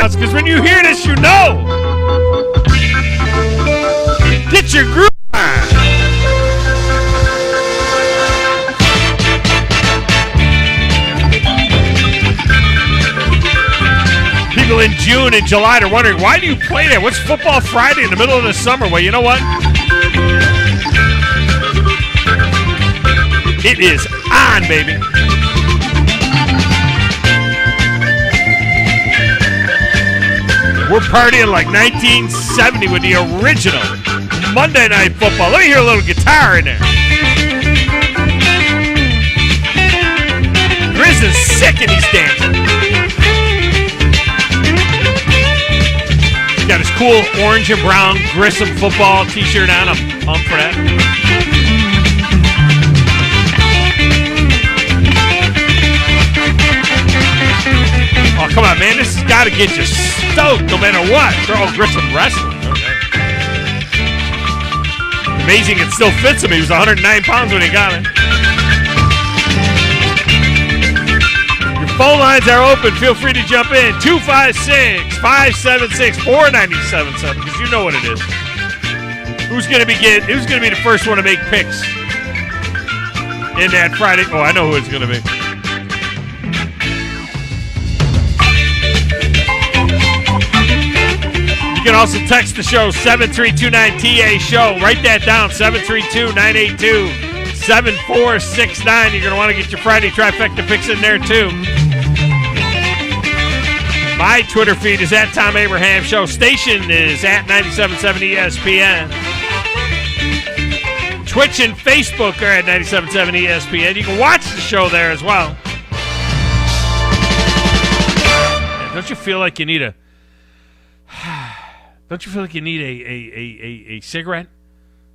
bounce, because when you hear this, you know. Get your groove on. People in June and July are wondering, why do you play that? What's Football Friday in the middle of the summer? Well, you know what? It is on, baby. We're partying like 1970 with the original Monday Night Football. Let me hear a little guitar in there. Grizz is sick and he's dancing. He's got his cool orange and brown Grissom football t-shirt on. I'm pumped for that. Oh, come on, man. This has got to get you stoked no matter what. Oh, Grissom wrestling. Okay. Amazing it still fits him. He was 109 pounds when he got it. Your phone lines are open. Feel free to jump in. 256-576-4977, because you know what it is. Who's gonna be the first one to make picks in that Friday? Oh, I know who it's gonna be. You can also text the show, 732-9TA-SHOW. Write that down, 732-982-7469. You're going to want to get your Friday trifecta picks in there, too. My Twitter feed is at Thom Abraham Show. Station is at 97.7 ESPN. Twitch and Facebook are at 97.7 ESPN. You can watch the show there as well. Don't you feel like you need a... Don't you feel like you need a cigarette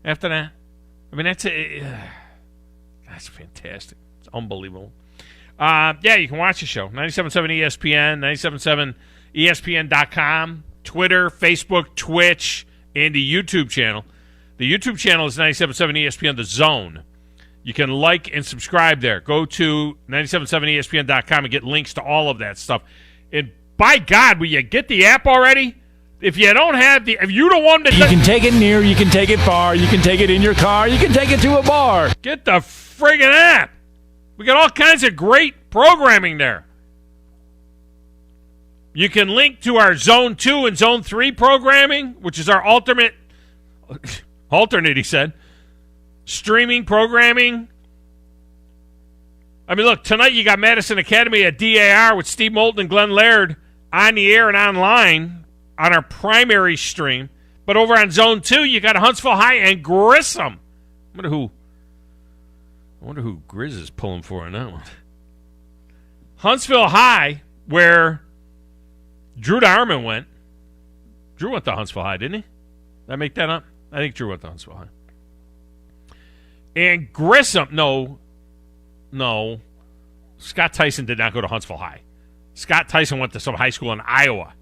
after that? I mean, that's fantastic. It's unbelievable. Yeah, you can watch the show. 97.7 ESPN, 97.7 ESPN.com, Twitter, Facebook, Twitch, and the YouTube channel. The YouTube channel is 97.7 ESPN, The Zone. You can like and subscribe there. Go to 97.7 ESPN.com and get links to all of that stuff. And by God, will you get the app already? If you don't have if you don't want to... You can take it near, you can take it far, you can take it in your car, you can take it to a bar. Get the friggin' app. We got all kinds of great programming there. You can link to our Zone 2 and Zone 3 programming, which is our alternate, he said, streaming programming. I mean, look, tonight you got Madison Academy at DAR with Steve Moulton and Glenn Laird on the air and online on our primary stream. But over on Zone 2, you got Huntsville High and Grissom. I wonder who Grizz is pulling for on that one. Huntsville High, where Drew Darman went. Drew went to Huntsville High, didn't he? Did I make that up? I think Drew went to Huntsville High. And Grissom, no. Scott Tyson did not go to Huntsville High. Scott Tyson went to some high school in Iowa.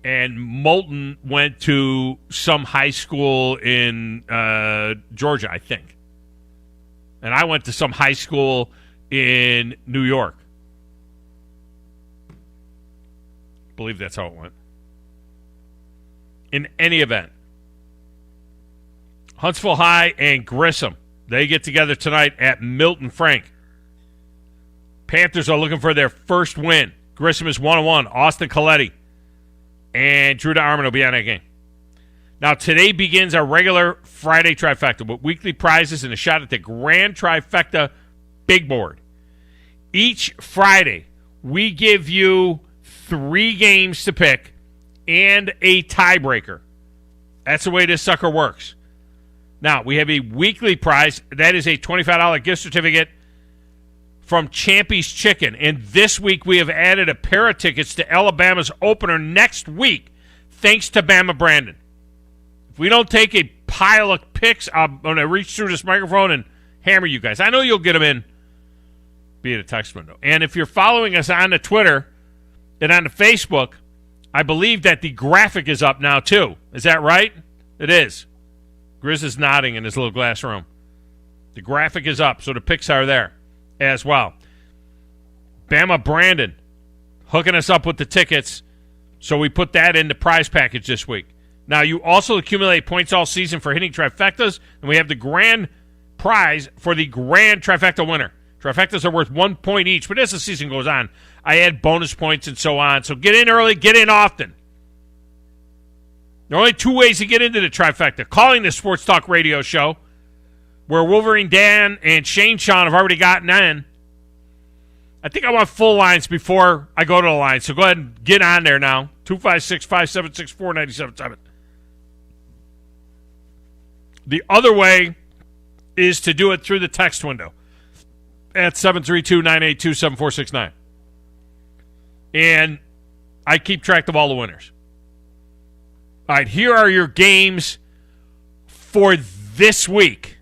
And Moulton went to some high school in Georgia, I think. And I went to some high school in New York. I believe that's how it went. In any event, Huntsville High and Grissom, they get together tonight at Milton Frank. Panthers are looking for their first win. Grissom is 1-1. Austin Coletti and Drew Darman will be on that game. Now, today begins our regular Friday trifecta with weekly prizes and a shot at the Grand Trifecta Big Board. Each Friday, we give you 3 games to pick and a tiebreaker. That's the way this sucker works. Now, we have a weekly prize. That is a $25 gift certificate from Champy's Chicken. And this week, we have added a pair of tickets to Alabama's opener next week, thanks to Bama Brandon. If we don't take a pile of picks, I'm going to reach through this microphone and hammer you guys. I know you'll get them in via the text window. And if you're following us on the Twitter and on the Facebook, I believe that the graphic is up now, too. Is that right? It is. Grizz is nodding in his little glass room. The graphic is up, so the picks are there as well. Bama Brandon, hooking us up with the tickets. So we put that in the prize package this week. Now, you also accumulate points all season for hitting trifectas, and we have the grand prize for the grand trifecta winner. Trifectas are worth 1 point each, but as the season goes on, I add bonus points and so on. So get in early, get in often. There are only 2 ways to get into the trifecta. Calling the Sports Talk Radio Show, where Wolverine Dan and Shane Sean have already gotten in. I think I want full lines before I go to the line, so go ahead and get on there now. 256-576-4977. The other way is to do it through the text window at 732-982-7469. And I keep track of all the winners. All right, here are your games for this week.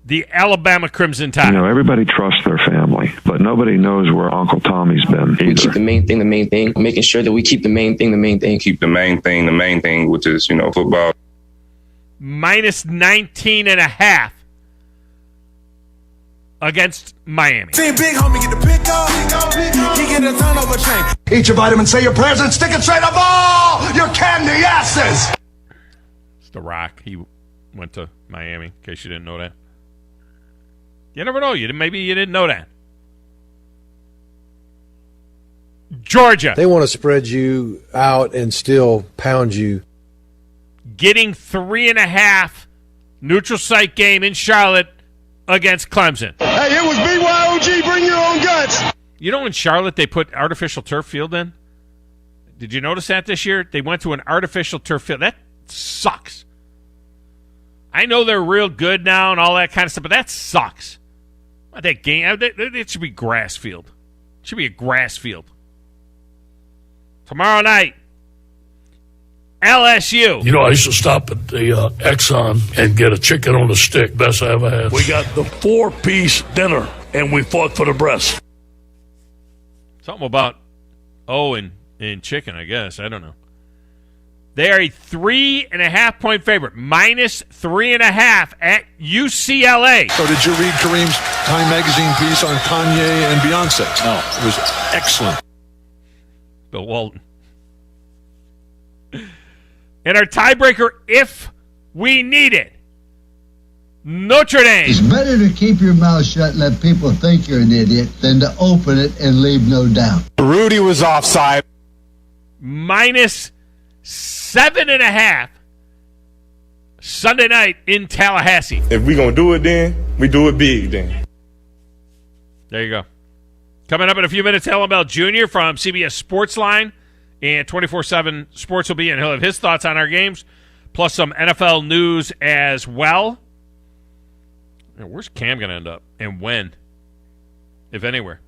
The Alabama Crimson Tide. Everybody trusts their family, but nobody knows where Uncle Tommy's been either. We keep the main thing, making sure that we keep the main thing. Keep the main thing, which is, football. Minus 19.5 against Miami. See big homie get the pick up. He get a turnover chain. Eat your vitamins, say your prayers, and stick it straight up all your candy asses. It's The Rock. He went to Miami, in case you didn't know that. You never know. Maybe you didn't know that. Georgia. They want to spread you out and still pound you. Getting 3.5 neutral site game in Charlotte against Clemson. Hey, it was BYOG, bring your own guts. In Charlotte they put artificial turf field in? Did you notice that this year? They went to an artificial turf field. That sucks. I know they're real good now and all that kind of stuff, but that sucks. That game, it should be grass field. It should be a grass field. Tomorrow night, LSU. I used to stop at the Exxon and get a chicken on a stick. Best I ever had. We got the 4-piece dinner, and we fought for the breast. Something about in chicken, I guess. I don't know. They are a 3.5-point favorite, minus 3.5 at UCLA. So did you read Kareem's Time Magazine piece on Kanye and Beyonce? No, it was excellent. Bill Walton. And our tiebreaker, if we need it, Notre Dame. It's better to keep your mouth shut and let people think you're an idiot than to open it and leave no doubt. Rudy was offside. Minus 7.5 Sunday night in Tallahassee. If we're going to do it then, we do it big then. There you go. Coming up in a few minutes, Allan Bell Jr. from CBS Sportsline and 24/7 Sports will be in. He'll have his thoughts on our games, plus some NFL news as well. Where's Cam going to end up and when, if anywhere?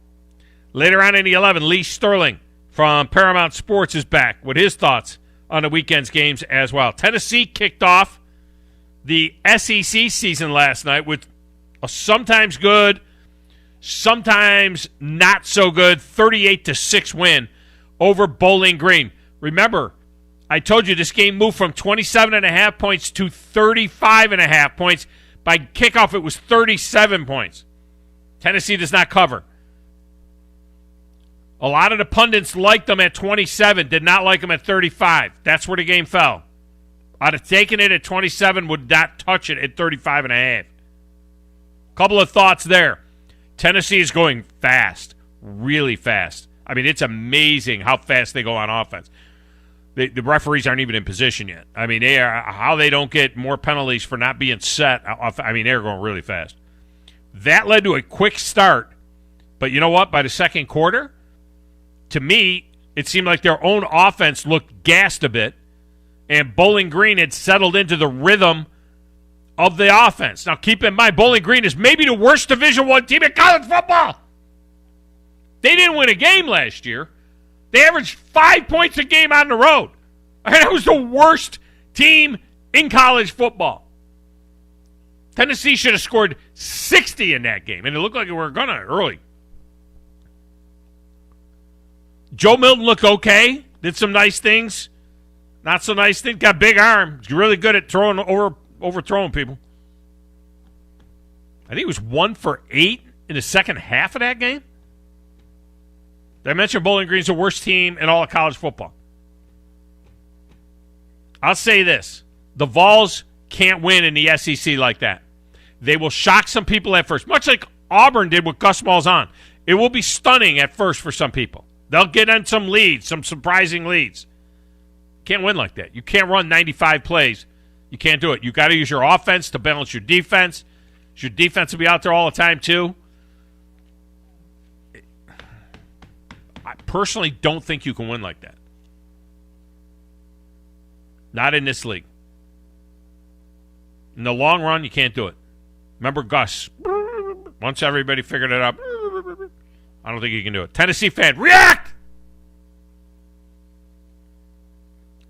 Later on in the 11, Lee Sterling from Paramount Sports is back with his thoughts on the weekend's games as well. Tennessee kicked off the SEC season last night with a sometimes good, sometimes not so good 38-6 win over Bowling Green. Remember, I told you this game moved from 27.5 points to 35.5 points. By kickoff, it was 37 points. Tennessee does not cover. A lot of the pundits liked them at 27, did not like them at 35. That's where the game fell. I'd have taken it at 27, would not touch it at 35.5. Couple of thoughts there. Tennessee is going fast, really fast. I mean, it's amazing how fast they go on offense. The referees aren't even in position yet. I mean, how they don't get more penalties for not being set. I mean, they're going really fast. That led to a quick start. But you know what? By the second quarter, to me, it seemed like their own offense looked gassed a bit, and Bowling Green had settled into the rhythm of the offense. Now, keep in mind, Bowling Green is maybe the worst Division I team in college football. They didn't win a game last year. They averaged 5 points a game on the road. I mean, that was the worst team in college football. Tennessee should have scored 60 in that game, and it looked like they were going to early. Joe Milton looked okay. Did some nice things. Not so nice things. Got a big arm. He's really good at overthrowing people. I think he was 1 for 8 in the second half of that game. Did I mention Bowling Green's the worst team in all of college football? I'll say this. The Vols can't win in the SEC like that. They will shock some people at first, much like Auburn did with Gus Malzahn. It will be stunning at first for some people. They'll get on some leads, some surprising leads. Can't win like that. You can't run 95 plays. You can't do it. You got to use your offense to balance your defense. Your defense will be out there all the time, too. I personally don't think you can win like that. Not in this league. In the long run, you can't do it. Remember Gus. Once everybody figured it out, I don't think you can do it. Tennessee fan, react!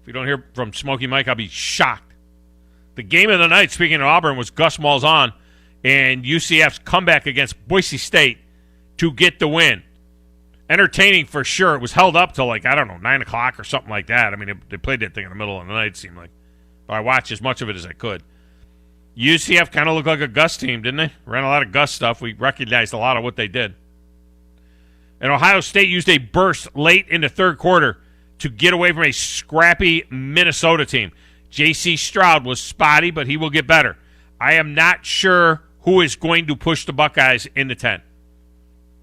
If you don't hear from Smokey Mike, I'll be shocked. The game of the night, speaking of Auburn, was Gus Malzahn and UCF's comeback against Boise State to get the win. Entertaining for sure. It was held up till 9 o'clock or something like that. I mean, they played that thing in the middle of the night, it seemed like. But I watched as much of it as I could. UCF kind of looked like a Gus team, didn't they? Ran a lot of Gus stuff. We recognized a lot of what they did. And Ohio State used a burst late in the third quarter to get away from a scrappy Minnesota team. J.C. Stroud was spotty, but he will get better. I am not sure who is going to push the Buckeyes in the 10.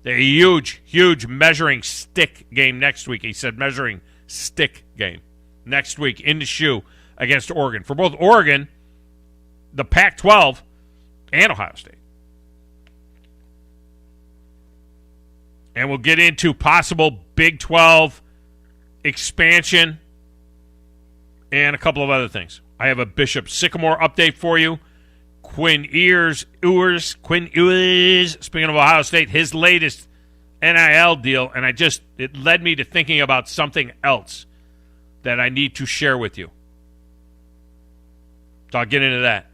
A huge, huge measuring stick game next week. He said measuring stick game next week in the shoe against Oregon. For both Oregon, the Pac-12, and Ohio State. And we'll get into possible Big 12 expansion and a couple of other things. I have a Bishop Sycamore update for you. Quinn Ewers, speaking of Ohio State, his latest NIL deal, and it led me to thinking about something else that I need to share with you. So I'll get into that.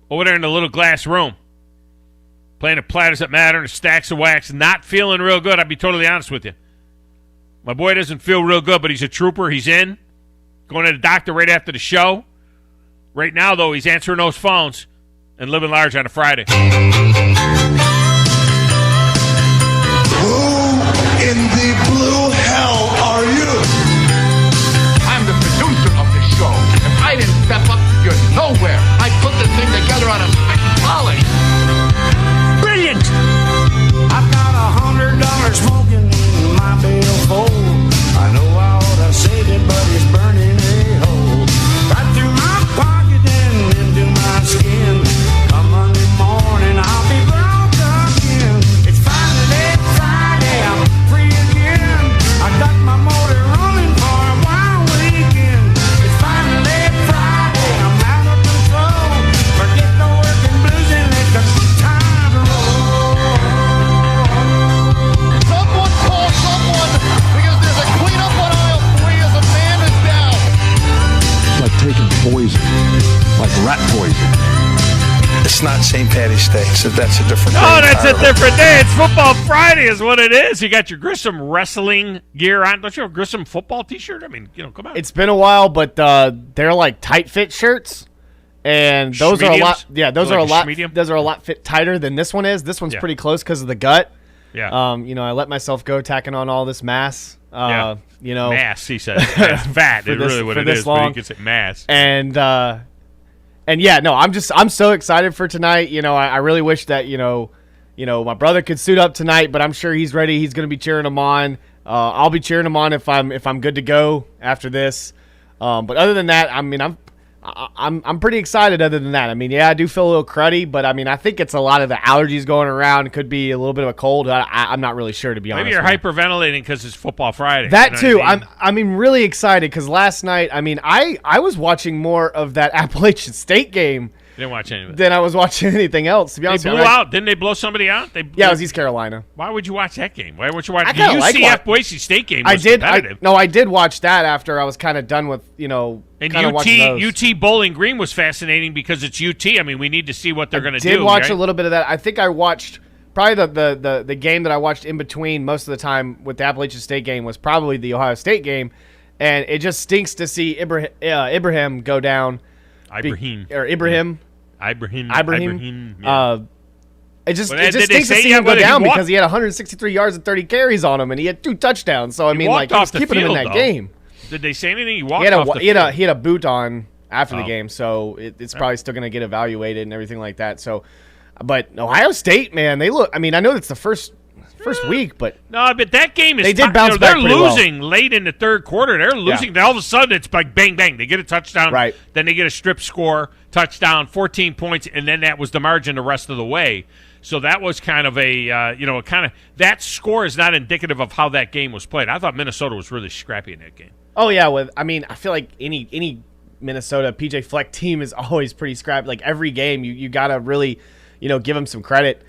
Over there in the little glass room, playing the Platters That Matter and the Stacks of Wax, not feeling real good, I'll be totally honest with you. My boy doesn't feel real good, but he's a trooper. He's in. Going to the doctor right after the show. Right now, though, he's answering those phones and living large on a Friday. Who in the blue hell are you? I'm the producer of the show. If I didn't step up, you're nowhere. I put this thing together on a poly. Brilliant! I've got $100 smoking in my billfold. I know I ought to save it, but it's burning a hole. Right through my pocket and into my skin. Come Monday morning, I'll be broke again. It's finally Friday, I'm free again. I got my motor running for a wild weekend. It's finally Friday, I'm out of control. Forget the working blues and let the good time roll. Someone call someone because there's a cleanup on aisle 3 as a man is down. It's like taking poison, like rat poison. It's not St. Patty's Day, so that's a different day. Oh, that's a different day. It's Football Friday is what it is. You got your Grissom wrestling gear on. Don't you have a Grissom football t-shirt? I mean, come on. It's been a while, but they're like tight fit shirts. And those are a lot. Yeah, those are a lot. Those are a lot fit tighter than this one is. This one's pretty close because of the gut. Yeah. I let myself go tacking on all this mass. Mass. He said it's fat. It's really what it is. But you can say mass. And yeah, no, I'm so excited for tonight. I really wish that my brother could suit up tonight, but I'm sure he's ready. He's going to be cheering him on. I'll be cheering him on if I'm good to go after this. But other than that, I mean, I'm pretty excited. Other than that, I mean, yeah, I do feel a little cruddy, but I mean, I think it's a lot of the allergies going around. It could be a little bit of a cold. I'm not really sure, to be honest. Maybe you're hyperventilating because it's Football Friday. That too. I'm really excited because last night, I mean, I was watching more of that Appalachian State game. You didn't watch any of it. Than I was watching anything else. To be honest, they blew out. Didn't they blow somebody out? It was East Carolina. Why would you watch that game? Why would you watch the UCF Boise State game? Was competitive. I did watch that after I was kind of done with And UT Bowling Green was fascinating because it's UT. I mean, we need to see what they're going to do. I did watch a little bit of that. I think I watched probably the game that I watched in between most of the time with the Appalachian State game was probably the Ohio State game, and it just stinks to see Ibrahim go down. Ibrahim. It just Did they stinks to say see yet him go whether he down walked- because he had 163 yards and 30 carries on him, and he had 2 touchdowns. So I mean, walked like, he was off the keeping him in field, that though. game. Did they say anything? He He walked had off the field. he had a boot on after the Oh. game, so it's probably still going to get evaluated and everything like that. So, but Ohio State, man, they look. I mean, I know it's the first week, but No, but that game is They did bounce they're back pretty well. losing late in the third quarter. They're losing. Then all of a sudden, it's like bang, bang. They get a touchdown. Right. Then they get a strip score, touchdown, 14 points, and then that was the margin the rest of the way. So that was kind of that score is not indicative of how that game was played. I thought Minnesota was really scrappy in that game. oh yeah, I feel like any Minnesota PJ Fleck team is always pretty scrappy. Like every game, you gotta really, give them some credit.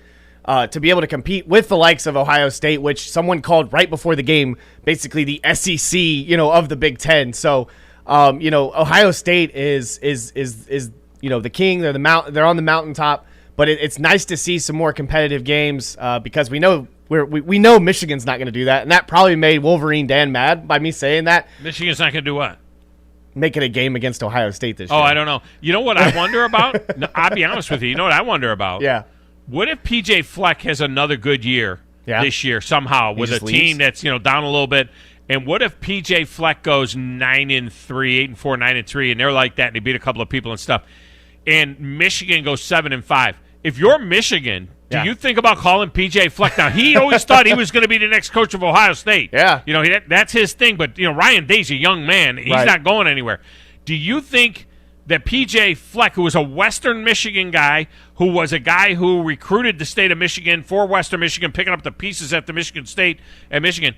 To be able to compete with the likes of Ohio State, which someone called right before the game, basically the SEC, of the Big Ten. So, Ohio State is the king. They're they're on the mountaintop. But it's nice to see some more competitive games because we know we know Michigan's not going to do that, and that probably made Wolverine Dan mad by me saying that. Michigan's not going to do what? Make it a game against Ohio State this year. Oh, I don't know. You know what I wonder about? No, I'll be honest with you. You know what I wonder about? Yeah. What if PJ Fleck has another good year this year somehow with a just team leaves? that's down a little bit? And what if PJ Fleck goes 9-3, 8-4, 9-3, and they're like that, and they beat a couple of people and stuff, and Michigan goes 7-5? If you're Michigan, do you think about calling PJ Fleck? Now, he always thought he was going to be the next coach of Ohio State. Yeah. That's his thing. But Ryan Day's a young man; he's Right. not going anywhere. Do you think that PJ Fleck, who was a Western Michigan guy, who was a guy who recruited the state of Michigan for Western Michigan, picking up the pieces at the Michigan State and Michigan,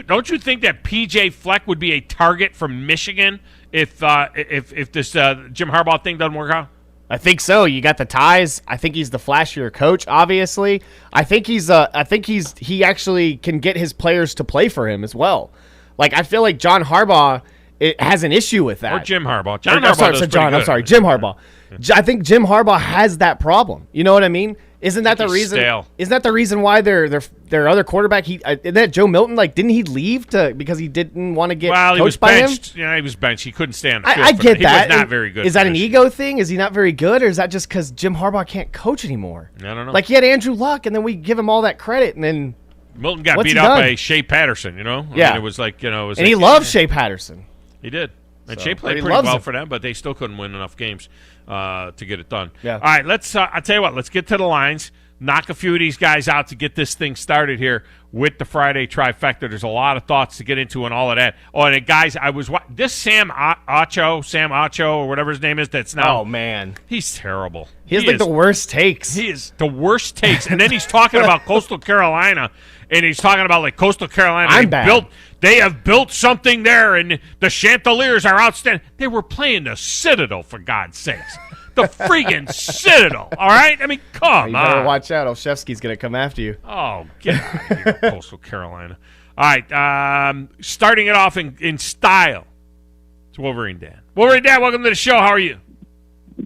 don't you think that PJ Fleck would be a target for Michigan if this Jim Harbaugh thing doesn't work out? I think so. You got the ties. I think he's the flashier coach. Obviously, I think he actually can get his players to play for him as well. Like I feel like John Harbaugh has an issue with that. Or Jim Harbaugh. I'm sorry, Jim Harbaugh. I think Jim Harbaugh has that problem. You know what I mean? Isn't that the reason? Stale. Isn't that the reason why their other quarterback? Isn't that Joe Milton? Like, didn't he leave because he didn't want to get Well, he was coached by him? benched. Yeah, he was benched. He couldn't stay on the field. I get that. He was not very good. Is that an ego thing? Is he not very good, or is that just because Jim Harbaugh can't coach anymore? I don't know. Like he had Andrew Luck, and then we give him all that credit, and then Milton got what's beat he out done? by Shea Patterson. I Yeah. mean, it was like and he loves Shea Patterson. He did. And So, Shea but played he pretty loves well him. for them, but they still couldn't win enough games to get it done. Yeah. All right, let's. I'll tell you what. Let's get to the lines. Knock a few of these guys out to get this thing started here with the Friday trifecta. There's a lot of thoughts to get into and all of that. Oh, and guys, this Sam Acho, or whatever his name is. That's now. Oh man, he's terrible. He has like the worst takes. He is the worst takes, and then he's talking about Coastal Carolina, and he's talking about like Coastal Carolina. I'm bad. They have built something there, and the chandeliers are outstanding. They were playing the Citadel, for God's sakes. The freaking Citadel, all right? I mean, come You on. better watch out. Olszewski's going to come after you. Oh, get out of here, Coastal Carolina. All right, starting it off in style, it's Wolverine Dan. Wolverine Dan, welcome to the show. How are you?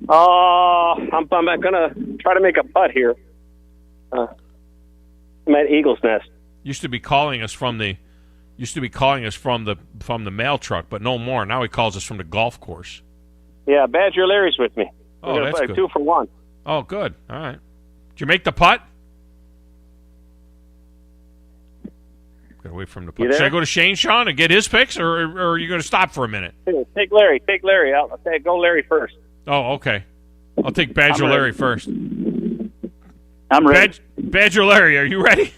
I'm going to try to make a putt here. I'm at Eagle's Nest. Used to be calling us from the mail truck, but no more. Now he calls us from the golf course. Yeah, Badger Larry's with me. Oh, We're gonna that's play good. 2 for 1. Oh, good. All right. Did you make the putt? Gotta wait for him to putt. You there? Should I go to Shane Sean and get his picks, or are you going to stop for a minute? Hey, take Larry. I'll say go Larry first. Oh, okay. I'll take Badger I'm ready. Larry first. I'm ready. Badger Larry, are you ready?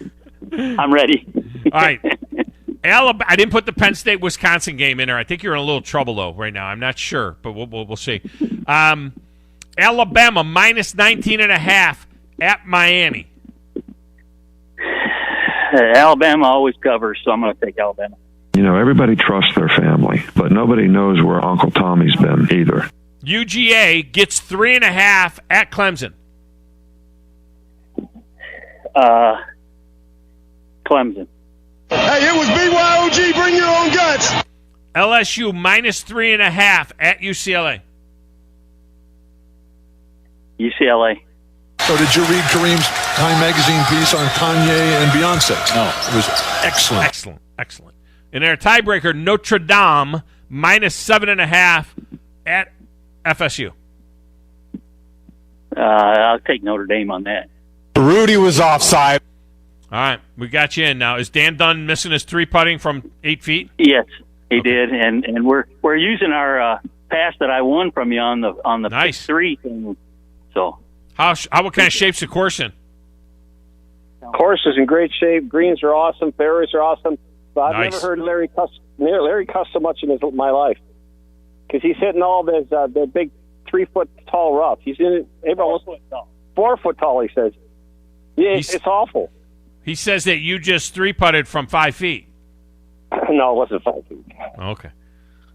I'm ready. All right. Alabama. I didn't put the Penn State Wisconsin game in there. I think you're in a little trouble though right now. I'm not sure, but we'll see. Alabama minus 19.5 at Miami. Alabama always covers, so I'm going to take Alabama. Everybody trusts their family, but nobody knows where Uncle Tommy's been either. UGA gets 3.5 at Clemson. Clemson. Hey, it was BYOG. Bring your own guts. LSU minus 3.5 at UCLA. UCLA. So did you read Kareem's Time Magazine piece on Kanye and Beyonce? No. It was excellent. Excellent. In their tiebreaker, Notre Dame minus 7.5 at FSU. I'll take Notre Dame on that. Rudy was offside. All right, we got you in now. Is Dan Dunn missing his 3-putting from 8 feet? Yes, he did, and we're using our pass that I won from you on the nice 3 thing. So what kind of shape's the course in? Course is in great shape. Greens are awesome. Fairways are awesome. But I've Nice. never heard Larry cuss so much in my life, because he's hitting all those the big 3-foot tall rough. He's in it 4 foot tall. He says, "Yeah, it's awful." He says that you just 3-putted from 5 feet. No, it wasn't 5 feet. Okay.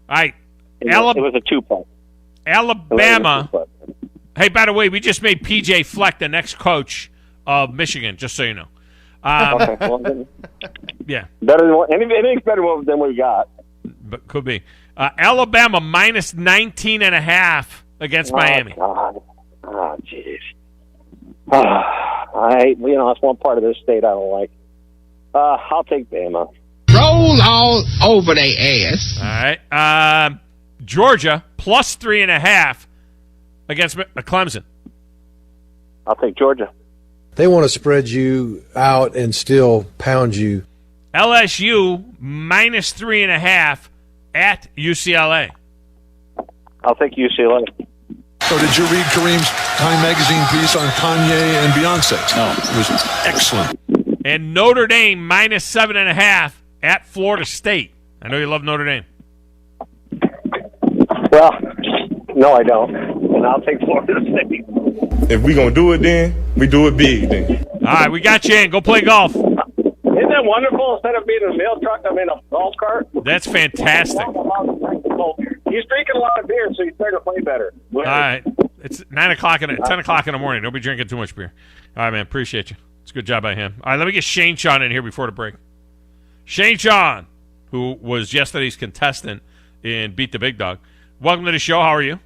All right. It was a 2-putt. Alabama. Hey, by the way, we just made P.J. Fleck the next coach of Michigan, just so you know. Okay, well, then, yeah. Better than anything's better than what we got. But could be. Alabama minus 19.5 against Miami. God. Oh, jeez. That's one part of this state I don't like. I'll take Bama. Roll all over their ass. All right. Georgia plus 3.5 against Clemson. I'll take Georgia. They want to spread you out and still pound you. LSU minus 3.5 at UCLA. I'll take UCLA. So did you read Kareem's Time Magazine piece on Kanye and Beyonce? No. It was excellent. And Notre Dame minus 7.5 at Florida State. I know you love Notre Dame. Well, no, I don't. And I'll take Florida State. If we gonna do it, then we do it big. Then. All right, we got you in. Go play golf. Isn't that wonderful? Instead of being in a mail truck, I'm in a golf cart. That's fantastic. He's drinking a lot of beer, so he's better to play better. All right, it's 10 o'clock in the morning. Don't be drinking too much beer. All right, man, appreciate you. It's a good job by him. All right, let me get Shane Sean in here before the break. Shane Sean, who was yesterday's contestant in Beat the Big Dog. Welcome to the show. How are you?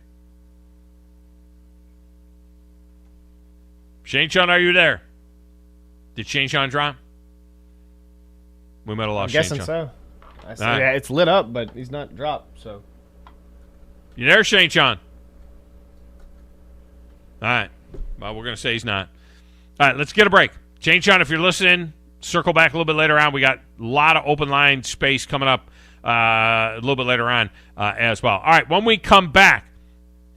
Shane Sean, are you there? Did Shane Sean drop? We might have lost Shane Sean. I'm guessing so. Yeah, it's lit up, but he's not dropped. So, you there, Shane Sean? All right. Well, we're going to say he's not. All right, let's get a break. Shane Sean, if you're listening, circle back a little bit later on. We got a lot of open line space coming up a little bit later on as well. All right, when we come back,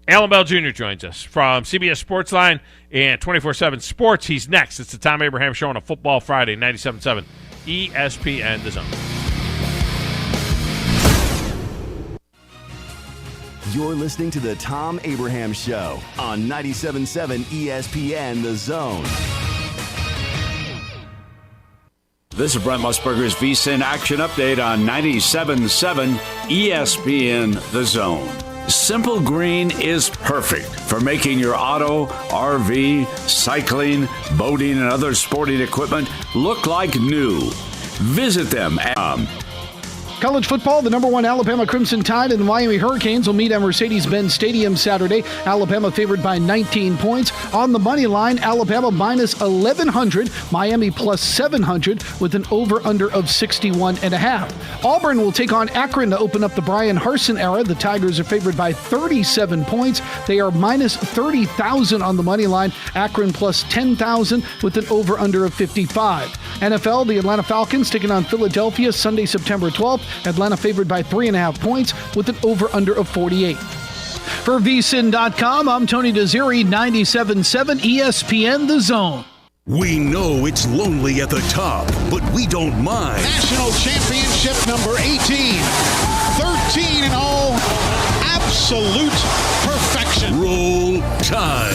Allan Bell Jr. joins us from CBS Sportsline and 24/7 Sports. He's next. It's the Thom Abraham Show on a Football Friday, 97.7 ESPN The Zone. You're listening to the Thom Abraham Show on 97.7 ESPN The Zone. This is Brent Musburger's VSiN Action Update on 97.7 ESPN The Zone. Simple Green is perfect for making your auto, RV, cycling, boating, and other sporting equipment look like new. Visit them at College football, the number 1 Alabama Crimson Tide and the Miami Hurricanes will meet at Mercedes-Benz Stadium Saturday. Alabama favored by 19 points. On the money line, Alabama minus 1,100, Miami plus 700 with an over-under of 61.5. Auburn will take on Akron to open up the Brian Harsin era. The Tigers are favored by 37 points. They are minus 30,000 on the money line. Akron plus 10,000 with an over-under of 55. NFL, the Atlanta Falcons taking on Philadelphia Sunday, September 12th. Atlanta favored by 3.5 points with an over-under of 48. For vsin.com, I'm Tony Desiri, 97.7 ESPN The Zone. We know it's lonely at the top, but we don't mind. National championship number 18. 13 in all. Absolute perfection. Roll Tide.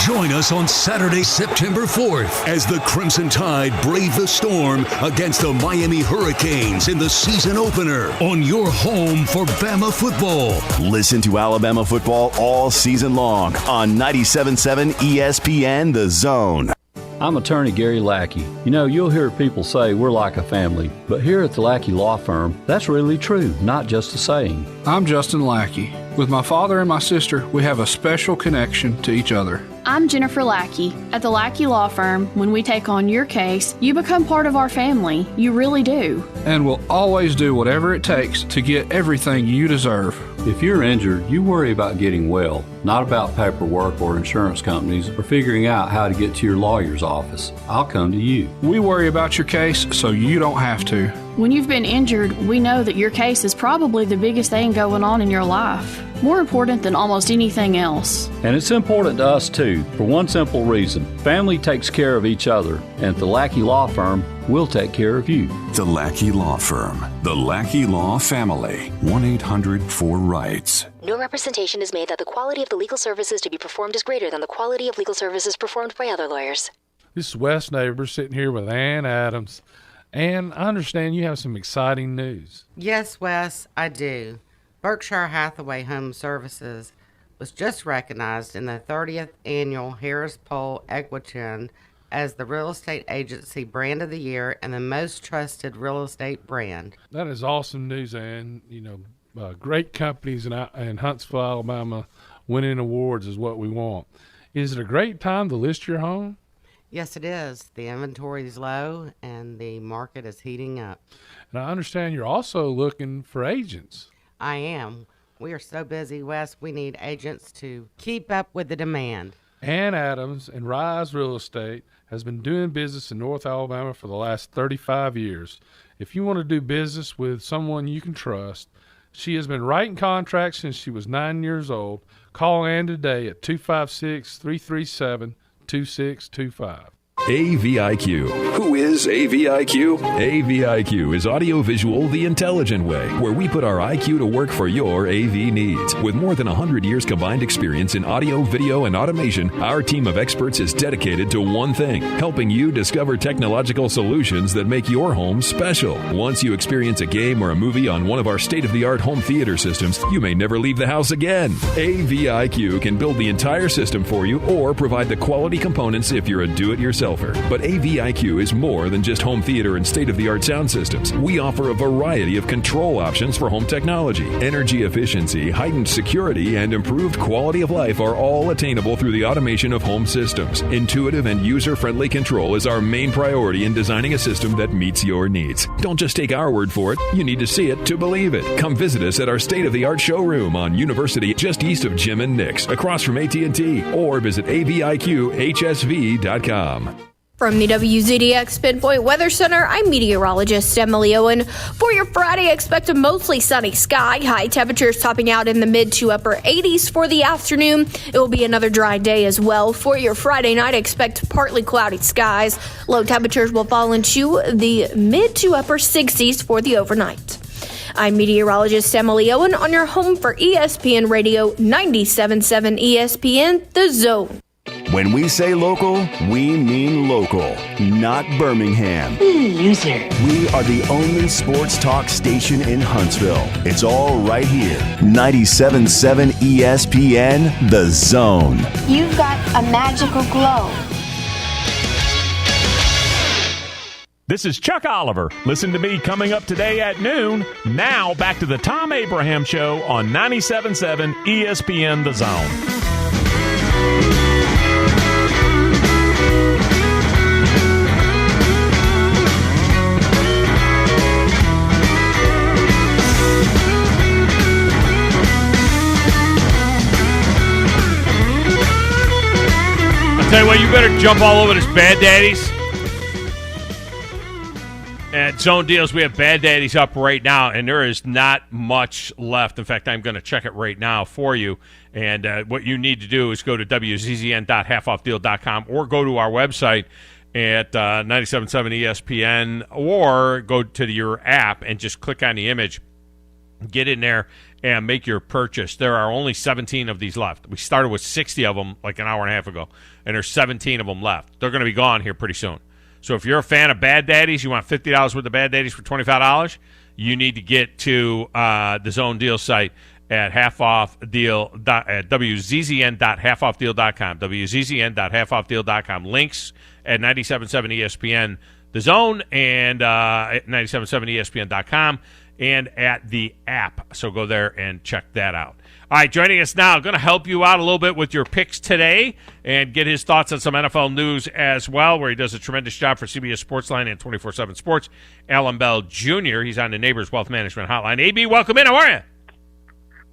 Join us on Saturday, September 4th, as the Crimson Tide brave the storm against the Miami Hurricanes in the season opener on your home for Bama football. Listen to Alabama football all season long on 97.7 ESPN The Zone. I'm attorney Gary Lackey. You know, you'll hear people say we're like a family, but here at the Lackey Law Firm, that's really true, not just a saying. I'm Justin Lackey. With my father and my sister, we have a special connection to each other. I'm Jennifer Lackey. At the Lackey Law Firm, when we take on your case, you become part of our family. You really do. And we'll always do whatever it takes to get everything you deserve. If you're injured, you worry about getting well, not about paperwork or insurance companies or figuring out how to get to your lawyer's office. I'll come to you. We worry about your case so you don't have to. When you've been injured, we know that your case is probably the biggest thing going on in your life, more important than almost anything else. And it's important to us too, for one simple reason. Family takes care of each other, and at the Lackey Law Firm, we'll take care of you. The Lackey Law Firm. The Lackey Law Family. 1-800-4RIGHTS. No representation is made that the quality of the legal services to be performed is greater than the quality of legal services performed by other lawyers. This is Wes Neighbors sitting here with Ann Adams. Ann, I understand you have some exciting news. Yes, Wes, I do. Berkshire Hathaway Home Services was just recognized in the 30th Annual Harris Poll Equitrin as the Real Estate Agency Brand of the Year and the most trusted real estate brand. That is awesome news, Ann. Great companies in Huntsville, Alabama, winning awards is what we want. Is it a great time to list your home? Yes, it is. The inventory is low and the market is heating up. And I understand you're also looking for agents. I am. We are so busy, Wes, we need agents to keep up with the demand. Ann Adams and Rise Real Estate has been doing business in North Alabama for the last 35 years. If you want to do business with someone you can trust, she has been writing contracts since she was 9 years old. Call Ann today at 256-337-2625. AVIQ. Who is AVIQ? AVIQ is audiovisual the intelligent way, where we put our IQ to work for your AV needs. With more than 100 years combined experience in audio, video, and automation, our team of experts is dedicated to one thing, helping you discover technological solutions that make your home special. Once you experience a game or a movie on one of our state-of-the-art home theater systems, you may never leave the house again. AVIQ can build the entire system for you or provide the quality components if you're a do-it-yourselfer. But AVIQ is more than just home theater and state-of-the-art sound systems. We offer a variety of control options for home technology. Energy efficiency, heightened security, and improved quality of life are all attainable through the automation of home systems. Intuitive and user-friendly control is our main priority in designing a system that meets your needs. Don't just take our word for it. You need to see it to believe it. Come visit us at our state-of-the-art showroom on University, just east of Jim and Nick's, across from AT&T, or visit aviqhsv.com. From the WZDX Pinpoint Weather Center, I'm meteorologist Emily Owen. For your Friday, expect a mostly sunny sky. High temperatures topping out in the mid to upper 80s for the afternoon. It will be another dry day as well. For your Friday night, expect partly cloudy skies. Low temperatures will fall into the mid to upper 60s for the overnight. I'm meteorologist Emily Owen on your home for ESPN Radio 97.7 ESPN, The Zone. When we say local, we mean local, not Birmingham. Loser. We are the only sports talk station in Huntsville. It's all right here. 97.7 ESPN, The Zone. You've got a magical glow. This is Chuck Oliver. Listen to me coming up today at noon. Now back to the Thom Abraham Show on 97.7 ESPN, The Zone. Tell you what, you better jump all over this Bad Daddies. At Zone Deals, we have Bad Daddies up right now, and there is not much left. In fact, I'm going to check it right now for you. And what you need to do is go to wzzn.halfoffdeal.com or go to our website at 97.7 ESPN, or go to your app and just click on the image. Get in there and make your purchase. There are only 17 of these left. We started with 60 of them like an hour and a half ago, and there's 17 of them left. They're going to be gone here pretty soon. So if you're a fan of Bad Daddies, you want $50 worth of Bad Daddies for $25, you need to get to the Zone Deal site at WZZN.halfoffdeal.com. WZZN.halfoffdeal.com. Links at 97.7 ESPN, The Zone, and at 97.7ESPN.com. and at the app. So go there and check that out. All right, joining us now, going to help you out a little bit with your picks today and get his thoughts on some NFL news as well, where he does a tremendous job for CBS Sportsline and 24/7 Sports. Allan Bell Jr., he's on the Neighbors Wealth Management Hotline. AB, welcome in. How are you?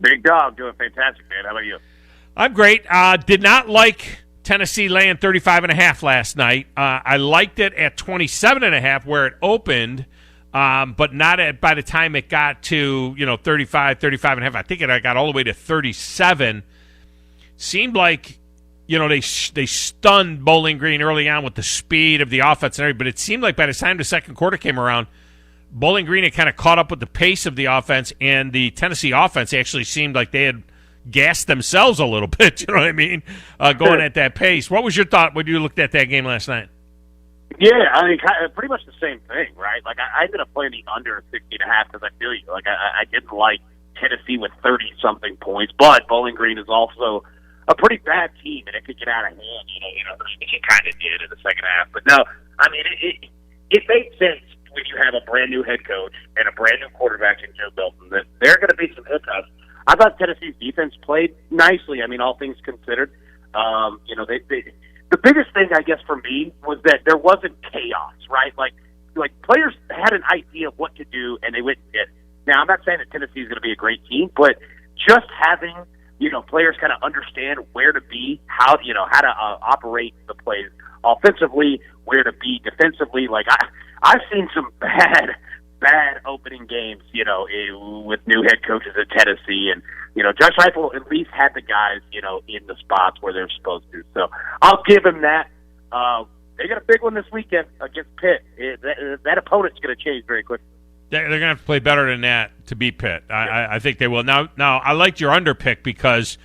Big Dog doing fantastic, man. How about you? I'm great. Did not like Tennessee laying 35.5 last night. I liked it at 27.5 where it opened, but not by the time it got to 35.5. I think it got all the way to 37. Seemed like they stunned Bowling Green early on with the speed of the offense and everything, but it seemed like by the time the second quarter came around, Bowling Green had kind of caught up with the pace of the offense, and the Tennessee offense actually seemed like they had gassed themselves a little bit, you know what I mean, going at that pace. What was your thought when you looked at that game last night? Yeah, I mean, pretty much the same thing, right? Like, I ended up playing the under 60.5 because I feel you. Like, I didn't like Tennessee with 30-something points, but Bowling Green is also a pretty bad team, and it could get out of hand, it kind of did in the second half. But no, I mean, it made sense when you have a brand-new head coach and a brand-new quarterback in Joe Milton that there are going to be some hiccups. I thought Tennessee's defense played nicely. I mean, all things considered. The biggest thing, I guess, for me was that there wasn't chaos, right? Like players had an idea of what to do, and they went and did it. Now, I'm not saying that Tennessee is going to be a great team, but just having, players kind of understand where to be, how to operate the plays offensively, where to be defensively. Like, I've seen some bad opening games, with new head coaches at Tennessee, and Josh Heupel at least had the guys, in the spots where they're supposed to. So I'll give him that. They got a big one this weekend against Pitt. That opponent's going to change very quickly. They're going to have to play better than that to beat Pitt. I think they will. Now, I liked your under pick because,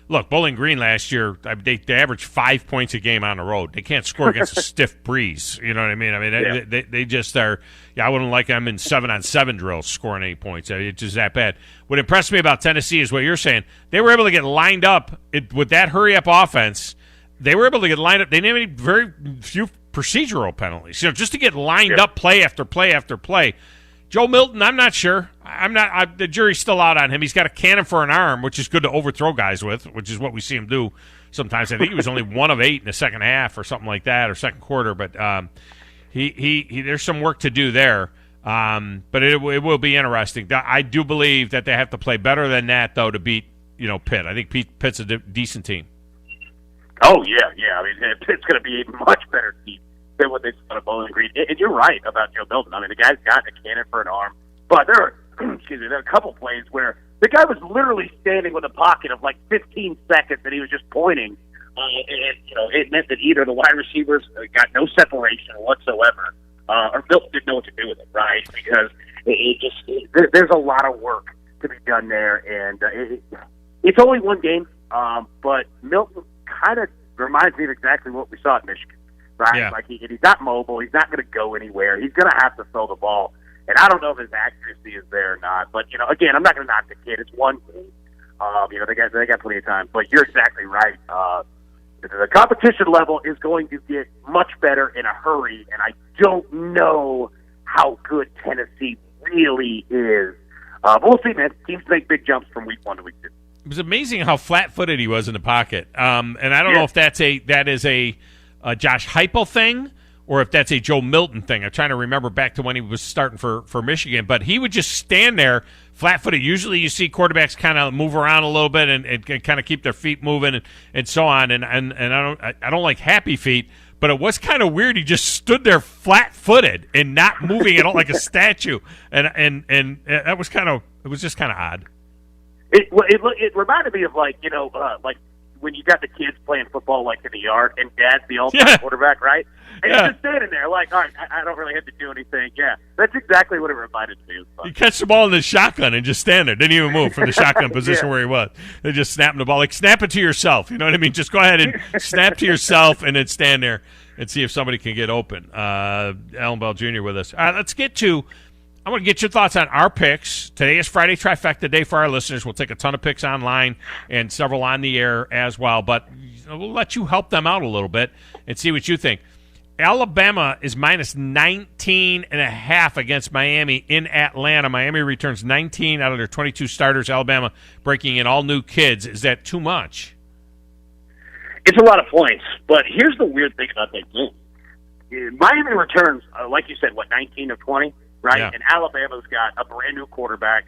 look, Bowling Green last year, they averaged 5 points a game on the road. They can't score against a stiff breeze. You know what I mean? They just are. Yeah, I wouldn't like them in 7-on-7 drills scoring 8 points. It's just that bad. What impressed me about Tennessee is what you're saying. They were able to get lined up with that hurry-up offense. They were able to get lined up. They didn't have any very few procedural penalties. Just to get lined up play after play after play. Joe Milton, I'm not sure. The jury's still out on him. He's got a cannon for an arm, which is good to overthrow guys with, which is what we see him do sometimes. I think he was only 1 of 8 in the second half or something like that, or second quarter. But he there's some work to do there. But it will be interesting. I do believe that they have to play better than that, though, to beat Pitt. I think Pitt's a decent team. Oh, yeah. I mean, Pitt's going to be a much better team than what they saw at Bowling Green. And you're right about Joe Milton. I mean, the guy's got a cannon for an arm. But there are a couple plays where the guy was literally standing with a pocket of like 15 seconds and he was just pointing. It meant that either the wide receivers got no separation whatsoever, or Milton didn't know what to do with it, right? Because there's a lot of work to be done there. And it's only one game, but Milton kind of reminds me of exactly what we saw at Michigan. Right? Yeah. Like he's not mobile. He's not going to go anywhere. He's going to have to throw the ball. And I don't know if his accuracy is there or not. But, again, I'm not going to knock the kid. It's one game. They got plenty of time. But you're exactly right. The competition level is going to get much better in a hurry. And I don't know how good Tennessee really is. But we'll see, man. Teams make big jumps from week 1 to week 2. It was amazing how flat-footed he was in the pocket. And I don't know if that is a Josh Heupel thing or if that's a Joe Milton thing. I'm trying to remember back to when he was starting for Michigan, but he would just stand there flat-footed. Usually you see quarterbacks kind of move around a little bit and kind of keep their feet moving and so on. And I don't like happy feet, but it was kind of weird. He just stood there flat-footed and not moving at all like a statue. And that was just kind of odd. It reminded me of like when you got the kids playing football like in the yard and dad's the all-time quarterback, right? And you're just standing there like, all right, I don't really have to do anything. Yeah, that's exactly what it reminded me of. You catch the ball in the shotgun and just stand there. Didn't even move from the shotgun position where he was. They just snapping the ball. Like, snap it to yourself. You know what I mean? Just go ahead and snap to yourself and then stand there and see if somebody can get open. Allan Bell Jr. with us. Let's get to – I want to get your thoughts on our picks. Today is Friday Trifecta Day for our listeners. We'll take a ton of picks online and several on the air as well. But we'll let you help them out a little bit and see what you think. Alabama is minus 19.5 against Miami in Atlanta. Miami returns 19 out of their 22 starters. Alabama breaking in all new kids. Is that too much? It's a lot of points. But here's the weird thing about that game. Miami returns, like you said, 19 of 20? Right? Yeah. And Alabama's got a brand-new quarterback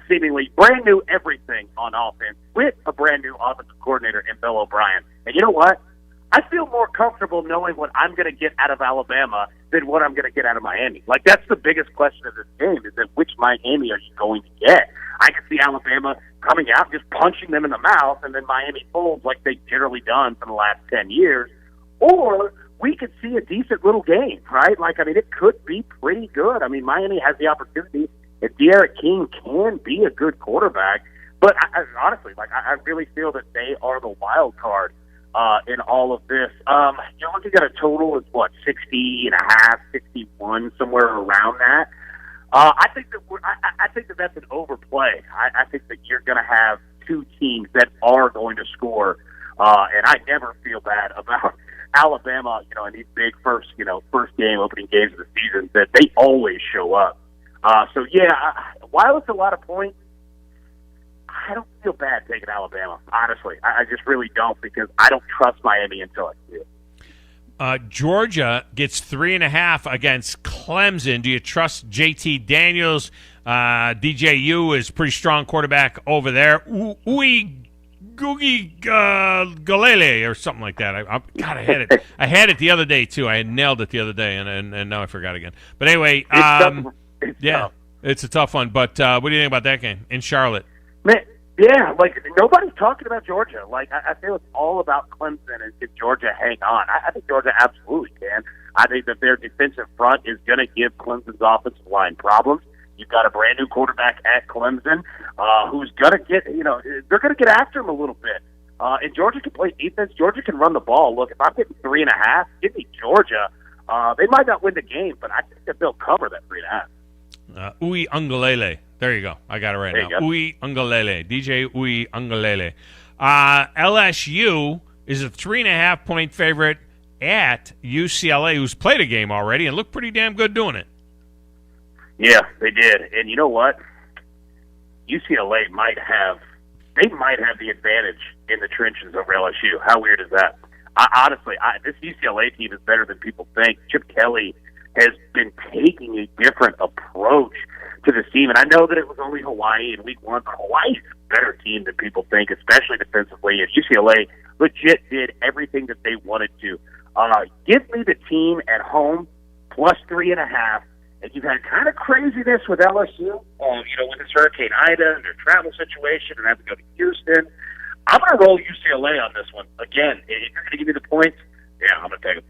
seemingly brand new everything on offense with a brand new offensive coordinator in Bill O'Brien. And you know what? I feel more comfortable knowing what I'm going to get out of Alabama than what I'm going to get out of Miami. Like, that's the biggest question of this game, is that which Miami are you going to get? I can see Alabama coming out and just punching them in the mouth, and then Miami folds like they've generally done for the last 10 years. Or we could see a decent little game, right? Like, I mean, it could be pretty good. I mean, Miami has the opportunity, and De'Aaron King can be a good quarterback. But honestly, like, I really feel that they are the wild card in all of this. You're looking at a total of, 60.5, 61, somewhere around that. I think that that's an overplay. I think that you're going to have two teams that are going to score, and I never feel bad about Alabama, in these big first game, opening games of the season, that they always show up. So, while it's a lot of points, I don't feel bad taking Alabama, honestly. I just really don't, because I don't trust Miami until I see it. Georgia gets 3.5 against Clemson. Do you trust JT Daniels? DJU is a pretty strong quarterback over there. Googie Galele or something like that. I had it. I had it the other day, too. I had nailed it the other day, and now I forgot again. But anyway, it's a tough one. But what do you think about that game in Charlotte? Man, nobody's talking about Georgia. Like, I feel it's all about Clemson and if Georgia hang on. I think Georgia absolutely can. I think that their defensive front is going to give Clemson's offensive line problems. You've got a brand new quarterback at Clemson who's going to get, they're going to get after him a little bit. And Georgia can play defense. Georgia can run the ball. Look, if I'm getting 3.5, give me Georgia. They might not win the game, but I think that they'll cover that 3.5. Ui Ungalele. There you go. I got it right now. Ui Ungalele. DJ Ui Ungalele. LSU is a 3.5-point favorite at UCLA, who's played a game already and looked pretty damn good doing it. Yeah, they did. And you know what? UCLA might have the advantage in the trenches over LSU. How weird is that? Honestly, this UCLA team is better than people think. Chip Kelly has been taking a different approach to this team. And I know that it was only Hawaii in week 1, but Hawaii's a better team than people think, especially defensively. And UCLA legit did everything that they wanted to. Give me the team at home plus 3.5. And you've had kind of craziness with LSU, with this Hurricane Ida and their travel situation and having to go to Houston. I'm going to roll UCLA on this one. Again, if you're going to give me the points, I'm going to take them.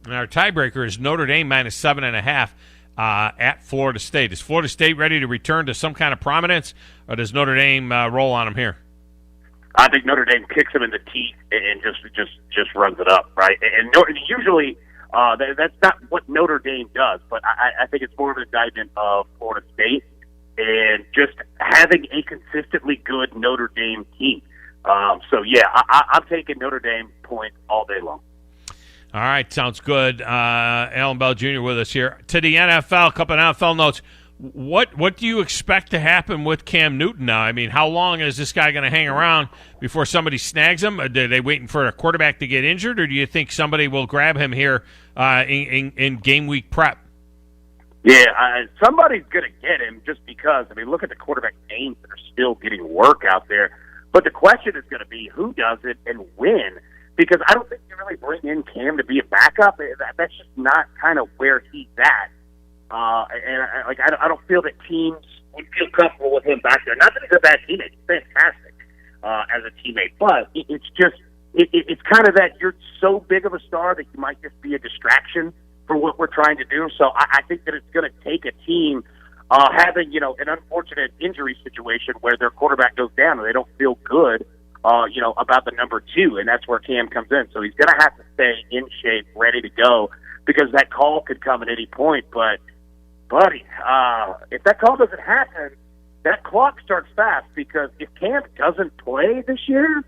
And our tiebreaker is Notre Dame minus 7.5 at Florida State. Is Florida State ready to return to some kind of prominence, or does Notre Dame roll on them here? I think Notre Dame kicks them in the teeth and just runs it up, right? And usually that's not what Notre Dame does, but I think it's more of an indictment of Florida State and just having a consistently good Notre Dame team. I'm taking Notre Dame points all day long. All right, sounds good. Allan Bell Jr. with us here. To the NFL, a couple of NFL notes. What do you expect to happen with Cam Newton now? I mean, how long is this guy going to hang around before somebody snags him? Are they waiting for a quarterback to get injured, or do you think somebody will grab him here in game week prep? Yeah, somebody's going to get him just because, look at the quarterback names that are still getting work out there. But the question is going to be who does it and when, because I don't think you really bring in Cam to be a backup. That's just not kind of where he's at. I don't feel that teams would feel comfortable with him back there. Not that he's a bad teammate; he's fantastic as a teammate. But it's kind of that you're so big of a star that you might just be a distraction for what we're trying to do. So I think that it's going to take a team having an unfortunate injury situation where their quarterback goes down and they don't feel good, about the number 2, and that's where Cam comes in. So he's going to have to stay in shape, ready to go, because that call could come at any point. But buddy, if that call doesn't happen, that clock starts fast, because if Cam doesn't play this year,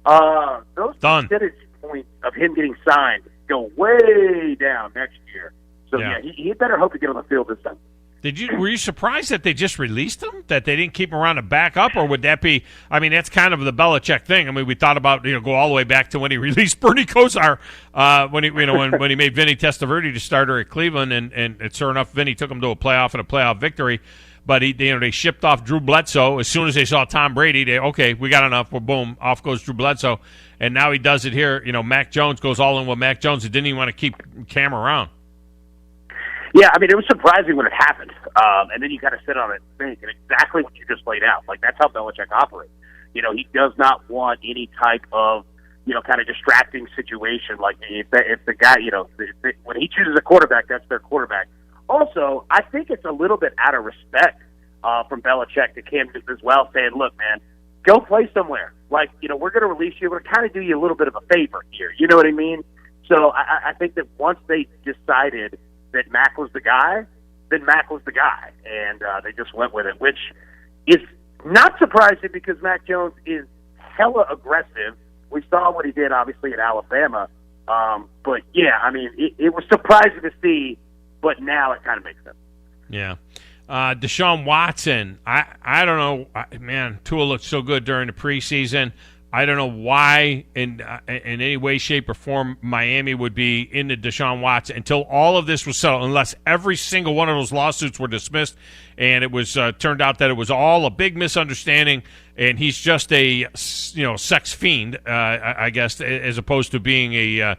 those percentage points of him getting signed go way down next year. So he better hope to get on the field this time. Were you surprised that they just released him? That they didn't keep him around to back up, or would that be? That's kind of the Belichick thing. We thought about go all the way back to when he released Bernie Kosar when he made Vinny Testaverde the starter at Cleveland, and sure enough, Vinny took him to a playoff and a playoff victory. But they shipped off Drew Bledsoe as soon as they saw Tom Brady. We got enough. Well, boom, off goes Drew Bledsoe, and now he does it here. Mac Jones goes all in with Mac Jones. He didn't even want to keep Cam around. Yeah, I mean, it was surprising when it happened, and then you kind of sit on it thinking exactly what you just laid out. Like, that's how Belichick operates. He does not want any type of kind of distracting situation. Like if the guy, when he chooses a quarterback, that's their quarterback. Also, I think it's a little bit out of respect from Belichick to Cam Newton as well, saying, look, man, go play somewhere. Like, we're going to release you. We're going to kind of do you a little bit of a favor here. You know what I mean? So I think that once they decided that Mac was the guy, then Mac was the guy. And they just went with it, which is not surprising because Mac Jones is hella aggressive. We saw what he did, obviously, at Alabama. But, yeah, I mean, it was surprising to see, but now it kind of makes sense. Yeah. Deshaun Watson, I don't know. Man, Tua looked so good during the preseason. I don't know why in any way, shape, or form Miami would be into Deshaun Watson until all of this was settled, unless every single one of those lawsuits were dismissed and it was turned out that it was all a big misunderstanding and he's just a sex fiend, I guess, as opposed to being a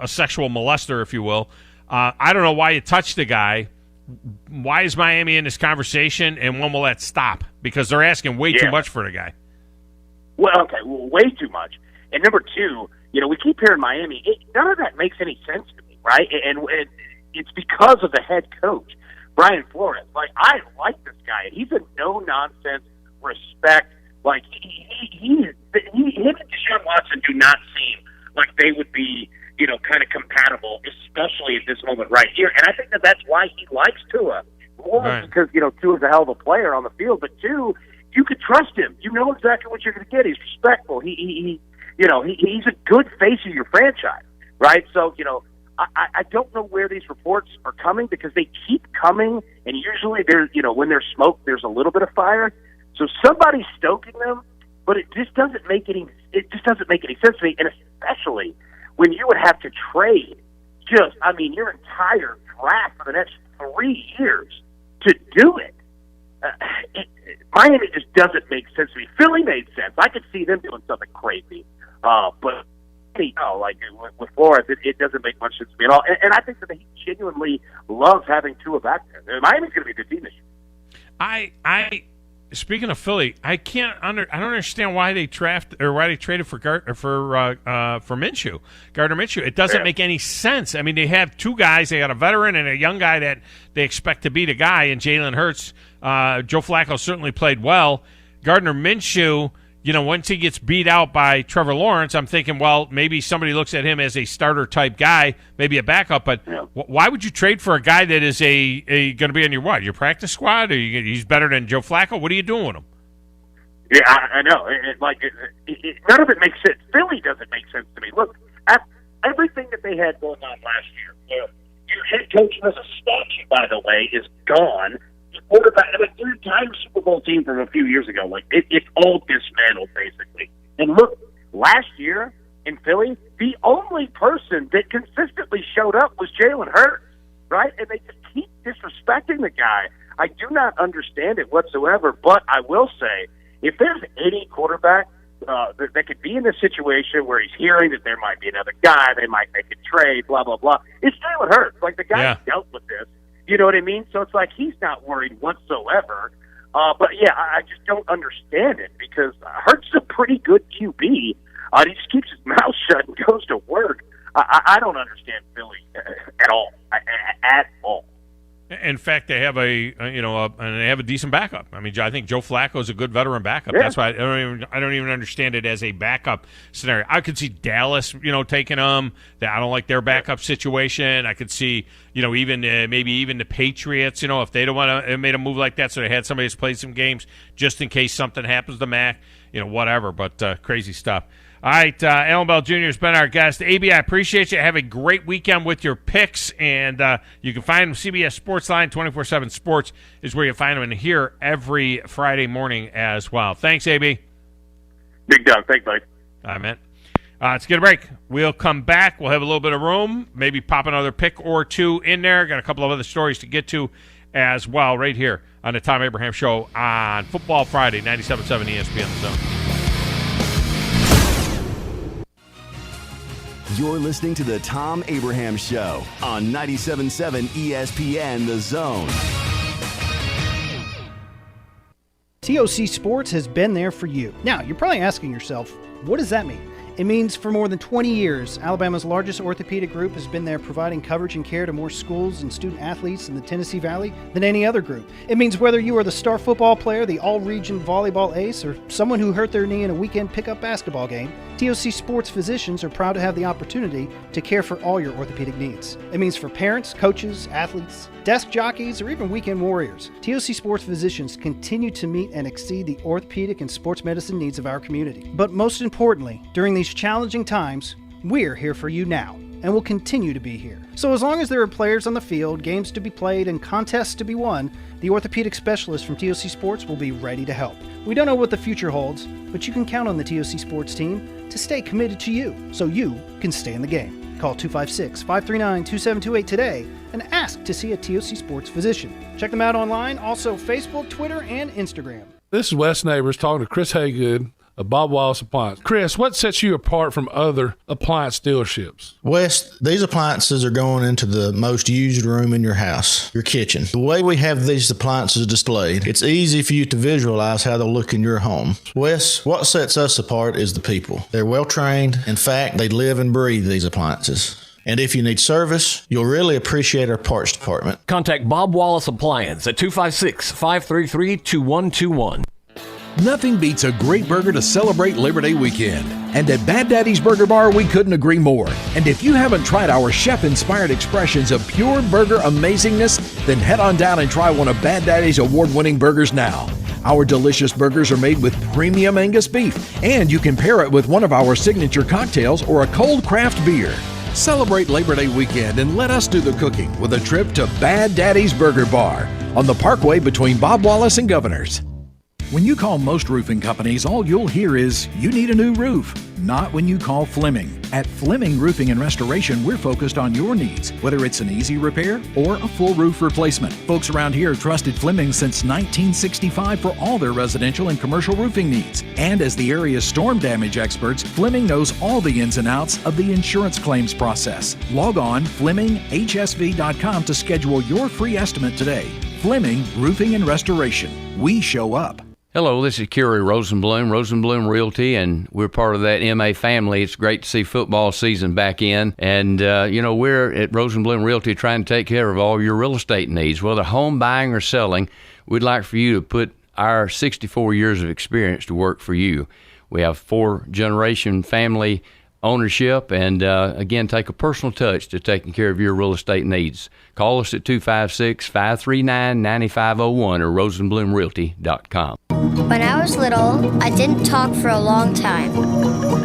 sexual molester, if you will. I don't know why you touched the guy. Why is Miami in this conversation, and when will that stop? Because they're asking way too much for the guy. Well, way too much. And number two, we keep hearing Miami. None of that makes any sense to me, right? And it's because of the head coach, Brian Flores. Like, I like this guy, and he's a no-nonsense respect. Like, him and Deshaun Watson do not seem like they would be, kind of compatible, especially at this moment right here. And I think that that's why he likes Tua. One, because, Tua's a hell of a player on the field, but two, you could trust him. You know exactly what you're going to get. He's respectful. He's a good face of your franchise, right? So, I don't know where these reports are coming because they keep coming, and usually there's, when there's smoke, there's a little bit of fire. So somebody's stoking them, but it just doesn't make any sense to me, and especially when you would have to trade your entire draft for the next 3 years to do it. Miami just doesn't make sense to me. Philly made sense. I could see them doing something crazy. But, with Flores, it doesn't make much sense to me at all. And I think that he genuinely loves having Tua back there. Miami's going to be a good team this year. Speaking of Philly, I don't understand why they traded for Minshew, Gardner Minshew. It doesn't make any sense. I mean, they have two guys. They got a veteran and a young guy that they expect to be the guy. And Jalen Hurts, Joe Flacco certainly played well. Gardner Minshew, once he gets beat out by Trevor Lawrence, I'm thinking, well, maybe somebody looks at him as a starter type guy, maybe a backup. But why would you trade for a guy that is going to be on your practice squad? He's better than Joe Flacco. What are you doing with him? Yeah, I know. None of it makes sense. Philly doesn't make sense to me. Look, everything that they had going on last year, your head coach as a statue, by the way, is gone. Quarterback, a three-time Super Bowl team from a few years ago. It's all dismantled, basically. And look, last year in Philly, the only person that consistently showed up was Jalen Hurts, right? And they just keep disrespecting the guy. I do not understand it whatsoever, but I will say, if there's any quarterback that could be in this situation where he's hearing that there might be another guy, they might make a trade, blah, blah, blah, it's Jalen Hurts. Like, the guy dealt with this. You know what I mean? So it's like he's not worried whatsoever. But, yeah, I just don't understand it because Hurts is a pretty good QB. He just keeps his mouth shut and goes to work. I don't understand Philly at all. At all. In fact, they have a decent backup. I mean, I think Joe Flacco is a good veteran backup. Yeah. That's why I don't even understand it as a backup scenario. I could see Dallas, taking them. I don't like their backup situation. I could see, maybe even the Patriots, if they don't want to made a move like that, so they had somebody who's played some games just in case something happens to Mac, whatever. But crazy stuff. All right, Allan Bell Jr. has been our guest. AB, I appreciate you. Have a great weekend with your picks, and you can find them CBS Sportsline, 24/7 Sports is where you find them, and here every Friday morning as well. Thanks, AB. Big dog. Thanks, buddy. All right, man. Let's get a break. We'll come back. We'll have a little bit of room, maybe pop another pick or two in there. Got a couple of other stories to get to as well, right here on the Thom Abraham Show on Football Friday, 97.7 ESPN The Zone. You're listening to the Thom Abraham Show on 97.7 ESPN The Zone. TOC Sports has been there for you. Now, you're probably asking yourself, what does that mean? It means for more than 20 years, Alabama's largest orthopedic group has been there providing coverage and care to more schools and student athletes in the Tennessee Valley than any other group. It means whether you are the star football player, the all-region volleyball ace, or someone who hurt their knee in a weekend pickup basketball game, TOC Sports physicians are proud to have the opportunity to care for all your orthopedic needs. It means for parents, coaches, athletes, desk jockeys, or even weekend warriors, TOC Sports physicians continue to meet and exceed the orthopedic and sports medicine needs of our community. But most importantly, during these challenging times, we're here for you now, and will continue to be here. So as long as there are players on the field, games to be played, and contests to be won, the orthopedic specialists from TOC Sports will be ready to help. We don't know what the future holds, but you can count on the TOC Sports team to stay committed to you, so you can stay in the game. Call 256-539-2728 today and ask to see a TOC Sports physician. Check them out online, also Facebook, Twitter, and Instagram. This is Wes Neighbors talking to Chris Haygood of Bob Wallace Appliance. Chris, what sets you apart from other appliance dealerships? Wes, these appliances are going into the most used room in your house, your kitchen. The way we have these appliances displayed, it's easy for you to visualize how they'll look in your home. Wes, what sets us apart is the people. They're well trained. In fact, they live and breathe these appliances. And if you need service, you'll really appreciate our parts department. Contact Bob Wallace Appliance at 256-533-2121. Nothing beats a great burger to celebrate Labor Day weekend. And at Bad Daddy's Burger Bar, we couldn't agree more. And if you haven't tried our chef-inspired expressions of pure burger amazingness, then head on down and try one of Bad Daddy's award-winning burgers now. Our delicious burgers are made with premium Angus beef, and you can pair it with one of our signature cocktails or a cold craft beer. Celebrate Labor Day weekend and let us do the cooking with a trip to Bad Daddy's Burger Bar on the Parkway between Bob Wallace and Governors. When you call most roofing companies, all you'll hear is, you need a new roof. Not when you call Fleming. At Fleming Roofing and Restoration, we're focused on your needs, whether it's an easy repair or a full roof replacement. Folks around here have trusted Fleming since 1965 for all their residential and commercial roofing needs. And as the area's storm damage experts, Fleming knows all the ins and outs of the insurance claims process. Log on FlemingHSV.com to schedule your free estimate today. Fleming Roofing and Restoration. We show up. Hello, this is Kerry Rosenblum Realty, and we're part of that MA family. It's great to see football season back in, and we're at Rosenblum Realty trying to take care of all your real estate needs, whether home buying or selling. We'd like for you to put our 64 years of experience to work for you. We have 4-generation family ownership, and again, take a personal touch to taking care of your real estate needs. Call us at 256-539-9501 or rosenblumrealty.com. When I was little, I didn't talk for a long time.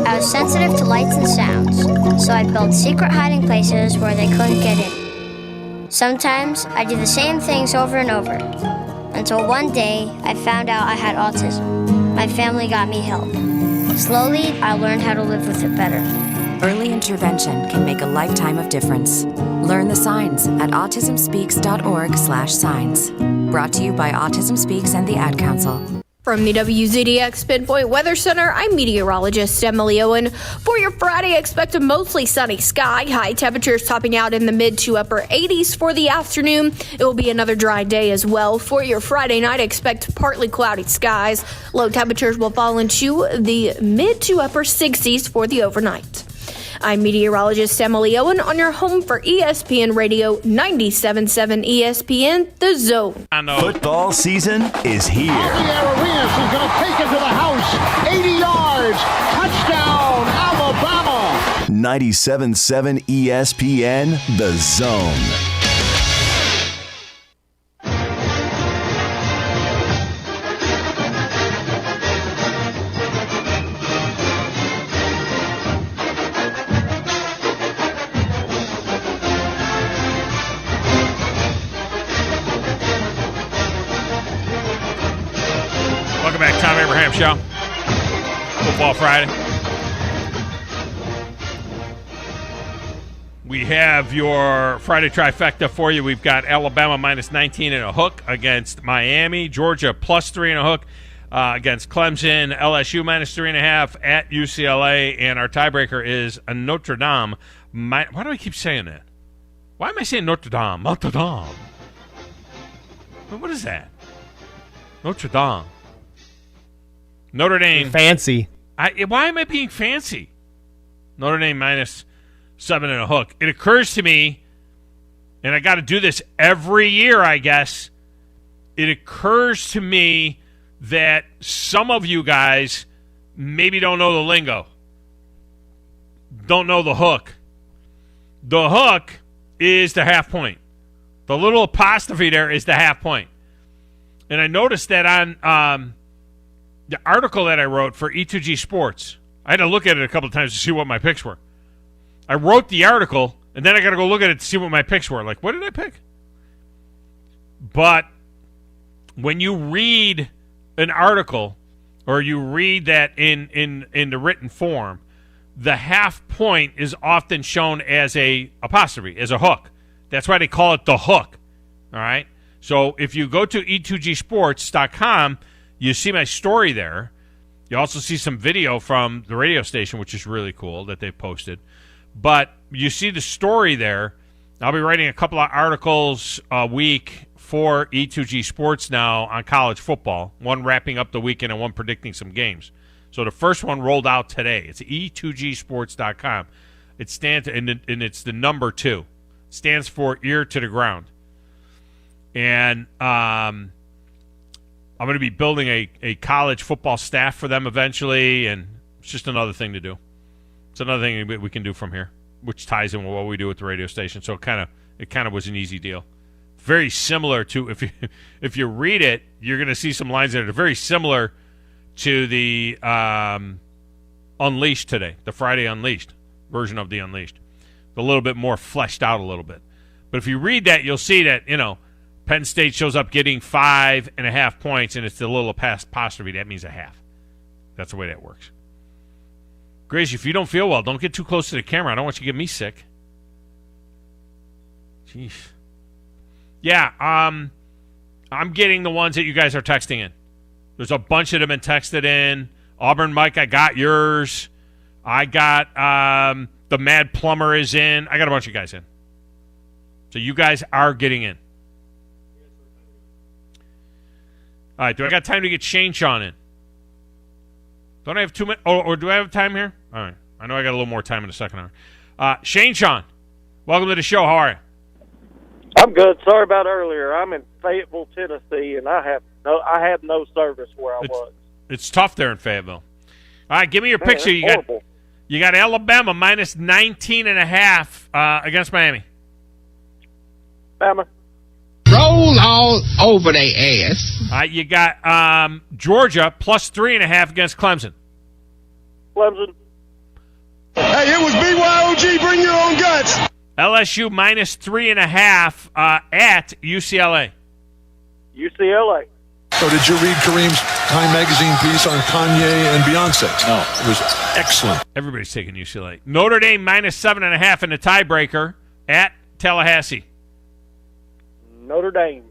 I was sensitive to lights and sounds, so I built secret hiding places where they couldn't get in. Sometimes I did the same things over and over, until one day I found out I had autism. My family got me help. Slowly, I learned how to live with it better. Early intervention can make a lifetime of difference. Learn the signs at autismspeaks.org/signs. Brought to you by Autism Speaks and the Ad Council. From the WZDX Pinpoint Weather Center, I'm meteorologist Emily Owen. For your Friday, expect a mostly sunny sky. High temperatures topping out in the mid to upper 80s for the afternoon. It will be another dry day as well. For your Friday night, expect partly cloudy skies. Low temperatures will fall into the mid to upper 60s for the overnight. I'm meteorologist Emily Owen on your home for ESPN Radio 97.7 ESPN, The Zone. Football season is here. Javier Arias is going to take it to the house. 80 yards. Touchdown, Alabama. 97.7 ESPN, The Zone. Welcome back, Thom Abraham Show. Football Friday. We have your Friday trifecta for you. We've got Alabama minus 19 and a hook against Miami. Georgia plus 3 and a hook against Clemson. LSU minus 3.5 at UCLA. And our tiebreaker is a Notre Dame. Why do I keep saying that? Why am I saying Notre Dame? Notre Dame. What is that? Notre Dame. Notre Dame. You're fancy. Why am I being fancy? Notre Dame minus 7 and a hook. It occurs to me, and I got to do this every year, I guess. It occurs to me that some of you guys maybe don't know the lingo, don't know the hook. The hook is the half point. The little apostrophe there is the half point. And I noticed that on the article that I wrote for E2G Sports, I had to look at it a couple of times to see what my picks were. I wrote the article, and then I got to go look at it to see what my picks were. Like, what did I pick? But when you read an article or you read that in the written form, the half point is often shown as a apostrophe, as a hook. That's why they call it the hook. All right? So if you go to e2gsports.com, you see my story there. You also see some video from the radio station, which is really cool that they've posted. But you see the story there. I'll be writing a couple of articles a week for E2G Sports now on college football, one wrapping up the weekend and one predicting some games. So the first one rolled out today. It's e2gsports.com. It stands, and it's the number 2. It stands for ear to the ground. And I'm going to be building a college football staff for them eventually, and it's just another thing to do. It's another thing we can do from here, which ties in with what we do at the radio station. So it kind of was an easy deal. Very similar to, if you read it, you're going to see some lines that are very similar to the Unleashed today, the Friday Unleashed version of the Unleashed. A little bit more fleshed out a little bit. But if you read that, you'll see that, Penn State shows up getting 5.5 points, and it's the little apostrophe. That means a half. That's the way that works. Grace, if you don't feel well, don't get too close to the camera. I don't want you to get me sick. Jeez. Yeah, I'm getting the ones that you guys are texting in. There's a bunch that have been texted in. Auburn Mike, I got yours. I got the Mad Plumber is in. I got a bunch of guys in. So you guys are getting in. All right, do I got time to get Shane Sean in? Don't I have 2 minutes? Or do I have time here? All right. I know I got a little more time in the second hour. Shane Sean, welcome to the show. How are you? I'm good. Sorry about earlier. I'm in Fayetteville, Tennessee, and I had no service where I was. It's tough there in Fayetteville. All right, give me your picture. You got Alabama minus 19.5 against Miami. Bama. Roll all over their ass. All right, you got Georgia plus 3.5 against Clemson. Clemson. Hey, it was BYOG. Bring your own guts. LSU minus 3.5 at UCLA. UCLA. So did you read Kareem's Time Magazine piece on Kanye and Beyonce? No, it was excellent. Everybody's taking UCLA. Notre Dame minus 7.5 in the tiebreaker at Tallahassee. Notre Dame.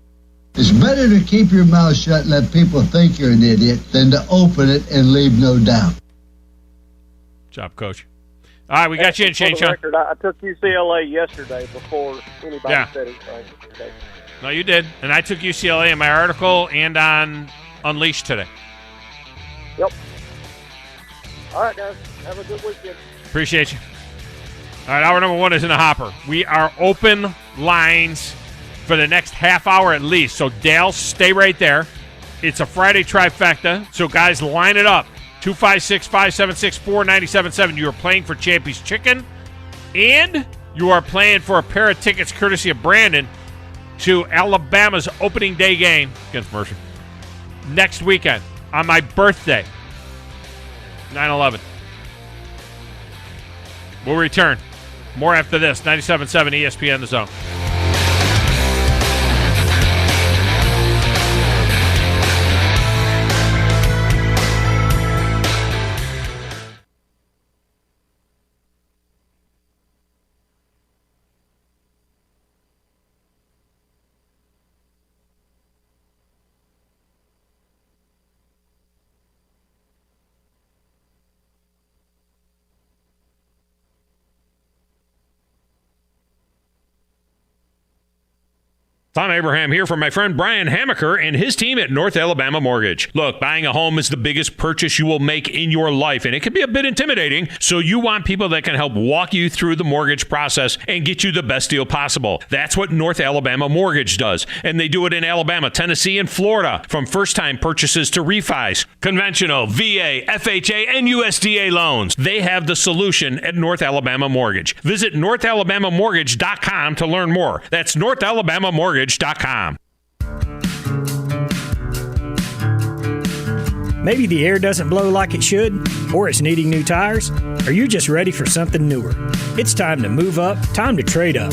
It's better to keep your mouth shut and let people think you're an idiot than to open it and leave no doubt. Job, Coach. All right, we got you in, Shane Sean. I took UCLA yesterday before anybody said anything. Okay. No, you did. And I took UCLA in my article and on Unleashed today. Yep. All right, guys. Have a good weekend. Appreciate you. All right, hour number 1 is in the hopper. We are open lines for the next half hour at least. So, Dale, stay right there. It's a Friday trifecta. So, guys, line it up. 256-576-4977. You are playing for Chappie's Chicken. And you are playing for a pair of tickets courtesy of Brandon to Alabama's opening day game against Mercer next weekend on my birthday, 9/11. We'll return. More after this. 97.7 ESPN The Zone. Thom Abraham here from my friend Brian Hamaker and his team at North Alabama Mortgage. Look, buying a home is the biggest purchase you will make in your life, and it can be a bit intimidating, so you want people that can help walk you through the mortgage process and get you the best deal possible. That's what North Alabama Mortgage does, and they do it in Alabama, Tennessee, and Florida, from first-time purchases to refis, conventional, VA, FHA, and USDA loans. They have the solution at North Alabama Mortgage. Visit NorthAlabamaMortgage.com to learn more. That's NorthAlabamaMortgage.com. Maybe the air doesn't blow like it should, or it's needing new tires, or you're just ready for something newer. It's time to move up, time to trade up.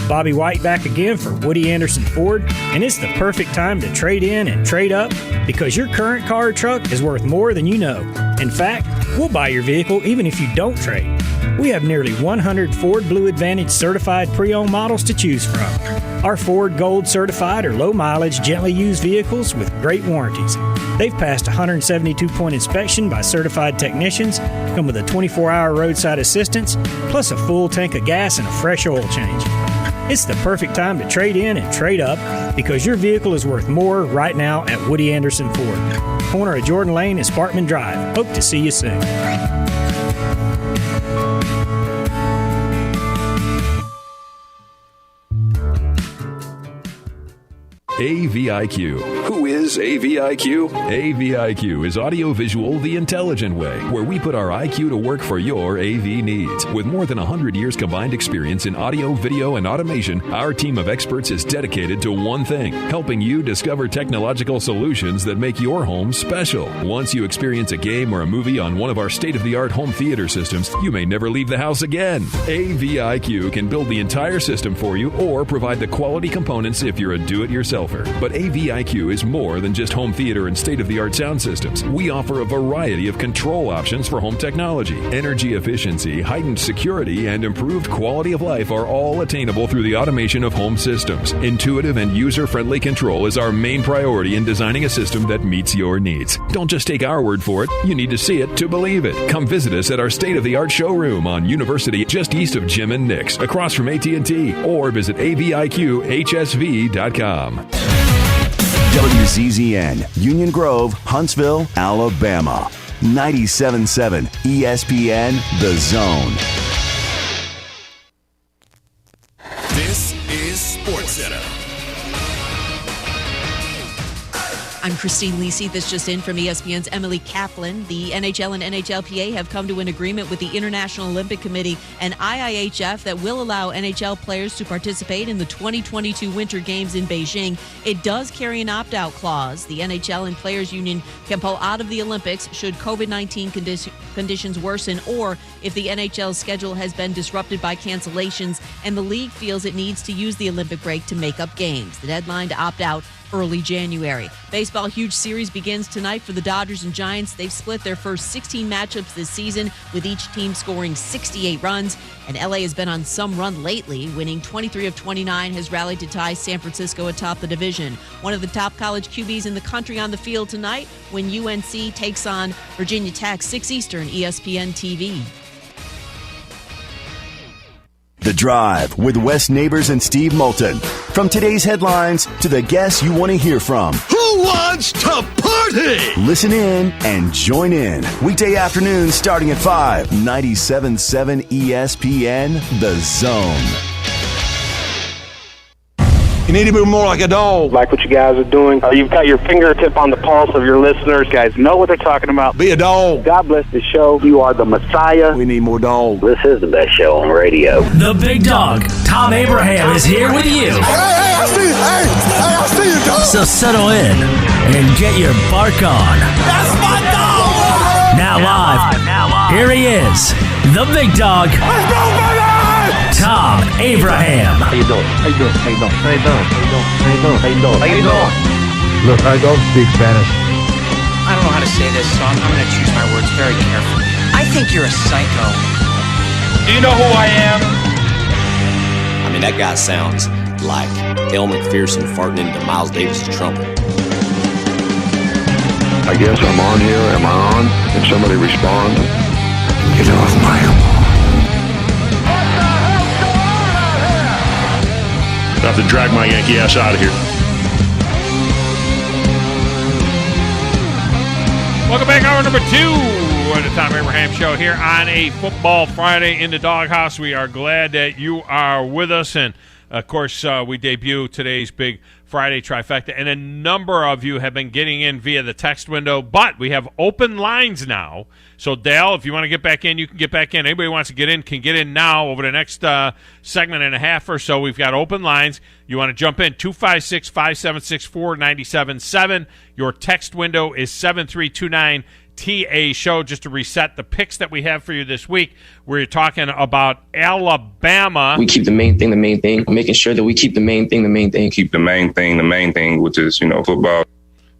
Bobby White back again for Woody Anderson Ford, and it's the perfect time to trade in and trade up because your current car or truck is worth more than you know. In fact, we'll buy your vehicle even if you don't trade. We have nearly 100 Ford Blue Advantage certified pre-owned models to choose from. Our Ford Gold certified or low mileage, gently used vehicles with great warranties. They've passed a 172-point inspection by certified technicians, come with a 24-hour roadside assistance, plus a full tank of gas and a fresh oil change. It's the perfect time to trade in and trade up because your vehicle is worth more right now at Woody Anderson Ford. Corner of Jordan Lane and Sparkman Drive. Hope to see you soon. AVIQ. Who is AVIQ? AVIQ is audiovisual the intelligent way, where we put our IQ to work for your AV needs. With more than 100 years combined experience in audio, video, and automation, our team of experts is dedicated to one thing: helping you discover technological solutions that make your home special. Once you experience a game or a movie on one of our state-of-the-art home theater systems, you may never leave the house again. AVIQ can build the entire system for you or provide the quality components if you're a do-it-yourselfer. But AVIQ is more than just home theater and state-of-the-art sound systems. We offer a variety of control options for home technology. Energy efficiency, heightened security, and improved quality of life are all attainable through the automation of home systems. Intuitive and user-friendly control is our main priority in designing a system that meets your needs. Don't just take our word for it. You need to see it to believe it. Come visit us at our state-of-the-art showroom on University, just east of Jim and Nick's, across from AT&T, or visit aviqhsv.com. WZZN, Union Grove, Huntsville, Alabama. 97.7 ESPN, The Zone. This is SportsCenter. I'm Christine Lisi. This just in from ESPN's Emily Kaplan. The NHL and NHLPA have come to an agreement with the International Olympic Committee and IIHF that will allow NHL players to participate in the 2022 Winter Games in Beijing. It does carry an opt-out clause. The NHL and Players Union can pull out of the Olympics should COVID-19 conditions worsen or if the NHL's schedule has been disrupted by cancellations and the league feels it needs to use the Olympic break to make up games. The deadline to opt out early January. Baseball huge series begins tonight for the Dodgers and Giants. They've split their first 16 matchups this season, with each team scoring 68 runs. And LA has been on some run lately, winning 23 of 29, has rallied to tie San Francisco atop the division. One of the top college QBs in the country on the field tonight when UNC takes on Virginia Tech, 6 Eastern, ESPN TV. The Drive with Wes Neighbors and Steve Moulton. From today's headlines to the guests you want to hear from. Who wants to party? Listen in and join in. Weekday afternoons starting at 5. 97.7 ESPN, The Zone. You need to be more like a dog. Like what you guys are doing. You've got your fingertip on the pulse of your listeners. You guys know what they're talking about. Be a dog. God bless the show. You are the Messiah. We need more dogs. This is the best show on radio. The big dog, Thom Abraham, is here with you. Hey, I see you. I see you, dog. So settle in and get your bark on. That's my dog. Now live. Here he is, the big dog. Let's go, baby! Thom Abraham. How you doing? How you doing? How you doing? How you doing? How you doing? How you doing? How you doing? How you doing? Look, I don't speak Spanish. I don't know how to say this, so I'm going to choose my words very carefully. I think you're a psycho. Do you know who I am? I mean, that guy sounds like El McPherson farting into Miles Davis' trumpet. I guess I'm on here. Am I on? Can somebody respond? Get off my I have to drag my Yankee ass out of here. Welcome back, hour number 2 of the Thom Abraham Show here on a Football Friday in the Doghouse. We are glad that you are with us, and of course, we debut today's big Friday trifecta, and a number of you have been getting in via the text window, but we have open lines now. So, Dale, if you want to get back in, you can get back in. Anybody who wants to get in can get in now over the next segment and a half or so. We've got open lines. You want to jump in, 256-576-4977. Your text window is 7329. TA show. Just to reset the picks that we have for you this week, we're talking about Alabama. We keep the main thing, making sure that we keep the main thing. Keep the main thing, which is, football.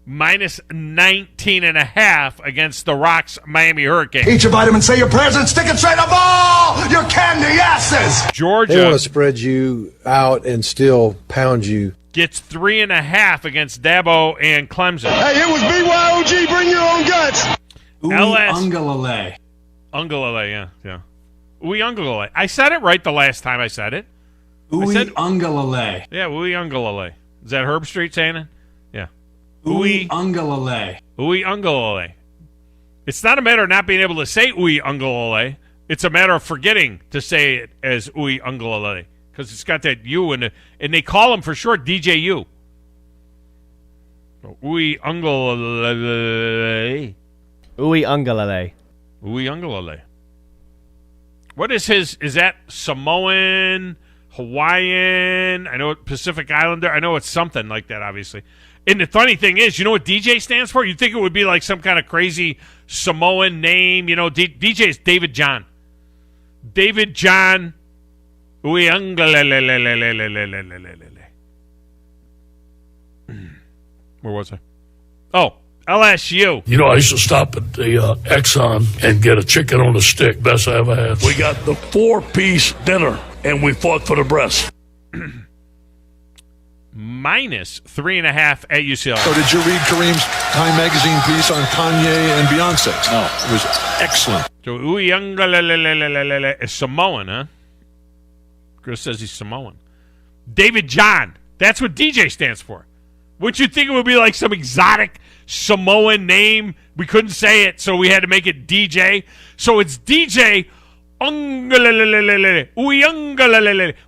Minus 19.5 against the Rocks Miami Hurricanes. Eat your vitamin, say your prayers, and stick it straight up all your candy asses. Georgia. They want to spread you out and still pound you. Gets 3.5 against Dabo and Clemson. Hey, it was BYOG, bring your own guts. Ungalale. Ungalale, yeah. Ungalale. I said it right the last time I said it. Ungalale. Yeah, Ungalale. Is that Herb Street saying it? Yeah. Ungalale. Ungalale. It's not a matter of not being able to say Ungalale. It's a matter of forgetting to say it as Ungalale. Because it's got that U in it. And they call him for short DJU. Ungalale. Ungalale. Ungalale. What is his? Is that Samoan, Hawaiian? I know Pacific Islander. I know it's something like that, obviously. And the funny thing is, you know what DJ stands for? You'd think it would be like some kind of crazy Samoan name. DJ is David John. David John. Ungalale. Where was I? Oh, LSU. I used to stop at the Exxon and get a chicken on a stick. Best I ever had. We got the 4-piece dinner, and we fought for the breast. Minus 3.5 at UCLA. So did you read Kareem's Time Magazine piece on Kanye and Beyonce? No. It was excellent. So Ungalale is Samoan, huh? Chris says he's Samoan. David John. That's what DJ stands for. Wouldn't you think it would be like some exotic Samoan name? We couldn't say it, so we had to make it DJ. So it's DJ Ungalale.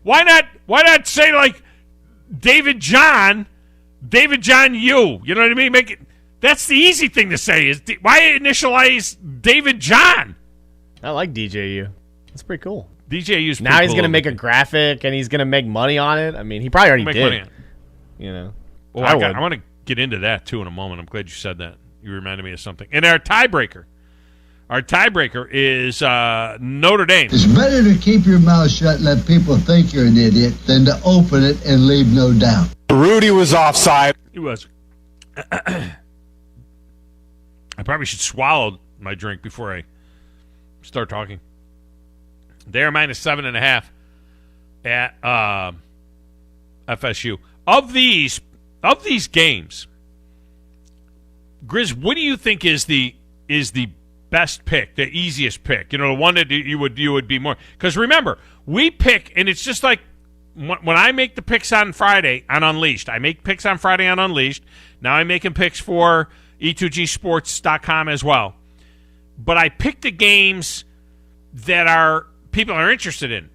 Why not say like David John U? You know what I mean? Make it. That's the easy thing to say. Why initialize David John? I like DJU. That's pretty cool. DJU's now he's going to make a graphic and he's going to make money on it. I mean, he probably already did. Well, I want to get into that, too, in a moment. I'm glad you said that. You reminded me of something. And our tiebreaker is Notre Dame. It's better to keep your mouth shut and let people think you're an idiot than to open it and leave no doubt. Rudy was offside. He was. I probably should swallow my drink before I start talking. They're minus 7.5 at FSU. Of these games, Grizz, what do you think is the best pick, the easiest pick? The one that you would be more, because remember, we pick, and it's just like when I make the picks on Friday on Unleashed. I make picks on Friday on Unleashed. Now I'm making picks for E2Gsports.com as well. But I pick the games that people are interested in.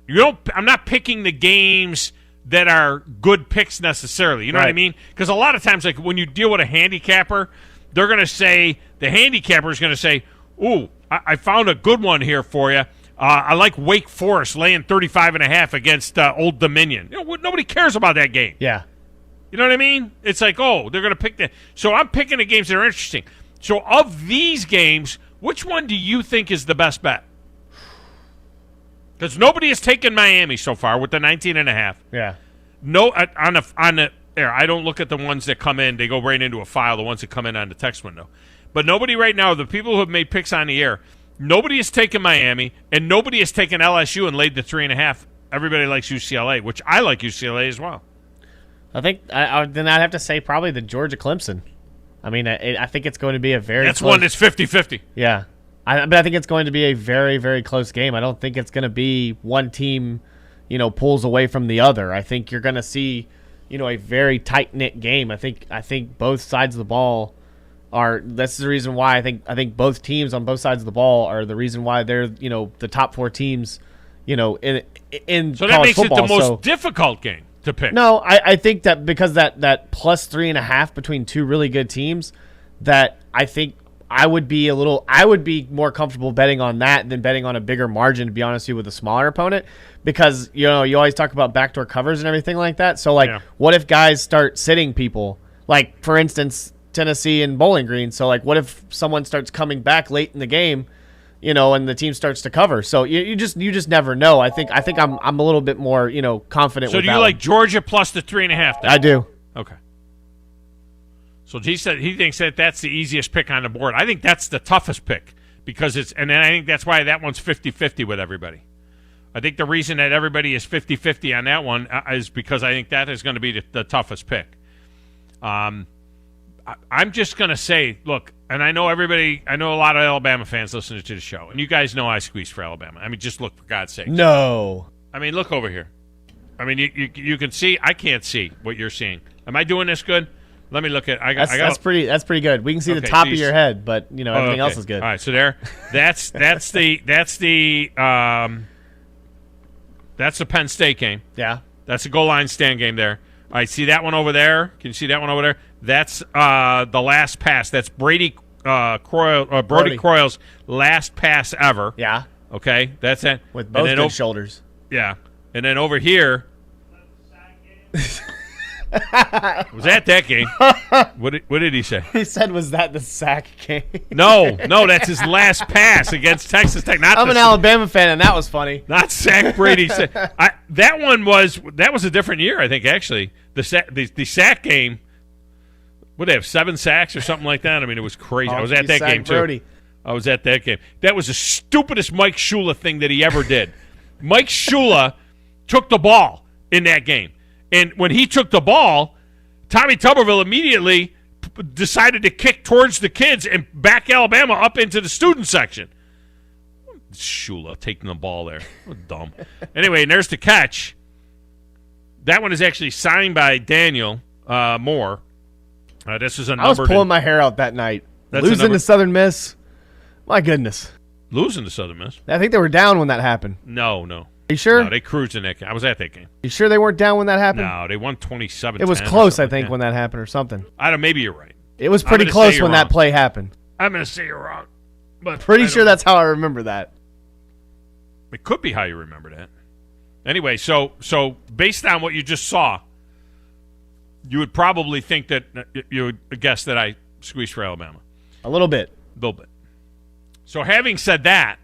I'm not picking the games that are good picks necessarily. You know what I mean? Because a lot of times, like when you deal with a handicapper, they're going to say, the handicapper is going to say, ooh, I found a good one here for you. I like Wake Forest laying 35.5 against Old Dominion. Nobody cares about that game. Yeah. You know what I mean? It's like, oh, they're going to pick that. So I'm picking the games that are interesting. So of these games, which one do you think is the best bet? Because nobody has taken Miami so far with the 19.5. Yeah. No, on the air. I don't look at the ones that come in. They go right into a file, the ones that come in on the text window. But nobody right now, the people who have made picks on the air, nobody has taken Miami, and nobody has taken LSU and laid the 3.5. Everybody likes UCLA, which I like UCLA as well. I think then I'd have to say probably the Georgia Clemson. I mean, I think it's going to be a very That's one that's 50-50. Yeah. But I think it's going to be a very, very close game. I don't think it's going to be one team, pulls away from the other. I think you're going to see, a very tight-knit game. I think both sides of the ball that's the reason why I think both teams on both sides of the ball are the reason why they're, the top 4 teams, in so that makes football. It the most difficult game to pick. No, I think that because that plus 3.5 between two really good teams, that I think I would be more comfortable betting on that than betting on a bigger margin, to be honest with you, with a smaller opponent, because you always talk about backdoor covers and everything like that. So what if guys start sitting people, like for instance Tennessee and Bowling Green? So what if someone starts coming back late in the game, and the team starts to cover? So you just never know. I think I'm a little bit more confident. So with do you like Georgia plus the 3.5? I do. Okay. So he said he thinks that's the easiest pick on the board. I think that's the toughest pick because and then I think that's why that one's 50-50 with everybody. I think the reason that everybody is 50-50 on that one is because I think that is going to be the toughest pick. I'm just going to say, look, and I know a lot of Alabama fans listening to the show, and you guys know I squeeze for Alabama. I mean, just look, for God's sake. No. I mean, look over here. I mean, you can see. I can't see what you're seeing. Am I doing this good? Let me look at. That's pretty good. We can see the top of your head, but everything else is good. All right, so that's the Penn State game. Yeah, that's a goal line stand game there. All right, see that one over there? Can you see that one over there? That's the last pass. That's Brody Croyle's last pass ever. Yeah. Okay, that's it. With both good shoulders. Yeah, and then over here. Was that game? What did he say? He said, "Was that the sack game?" No, that's his last pass against Texas Tech. I'm an Alabama fan, and that was funny. Not sack Brady. That was a different year, I think. Actually, the sack game. Would they have 7 sacks or something like that? I mean, it was crazy. I was at that game too. Brody. I was at that game. That was the stupidest Mike Shula thing that he ever did. Mike Shula took the ball in that game. And when he took the ball, Tommy Tuberville immediately decided to kick towards the kids and back Alabama up into the student section. Shula taking the ball there. What dumb. Anyway, and there's the catch. That one is actually signed by Daniel Moore. This is a number. I was pulling my hair out that night. Losing to Southern Miss. My goodness. Losing to Southern Miss? I think they were down when that happened. No. Are you sure? No, they cruised in that game. I was at that game. You sure they weren't down when that happened? No, they won 27-10. It was close, I think, when that happened or something. I don't. Maybe you're right. It was pretty close when that play happened. I'm going to say you're wrong. But pretty sure that's how I remember that. It could be how you remember that. Anyway, so based on what you just saw, you would probably think that you would guess that I squeezed for Alabama. A little bit. So having said that,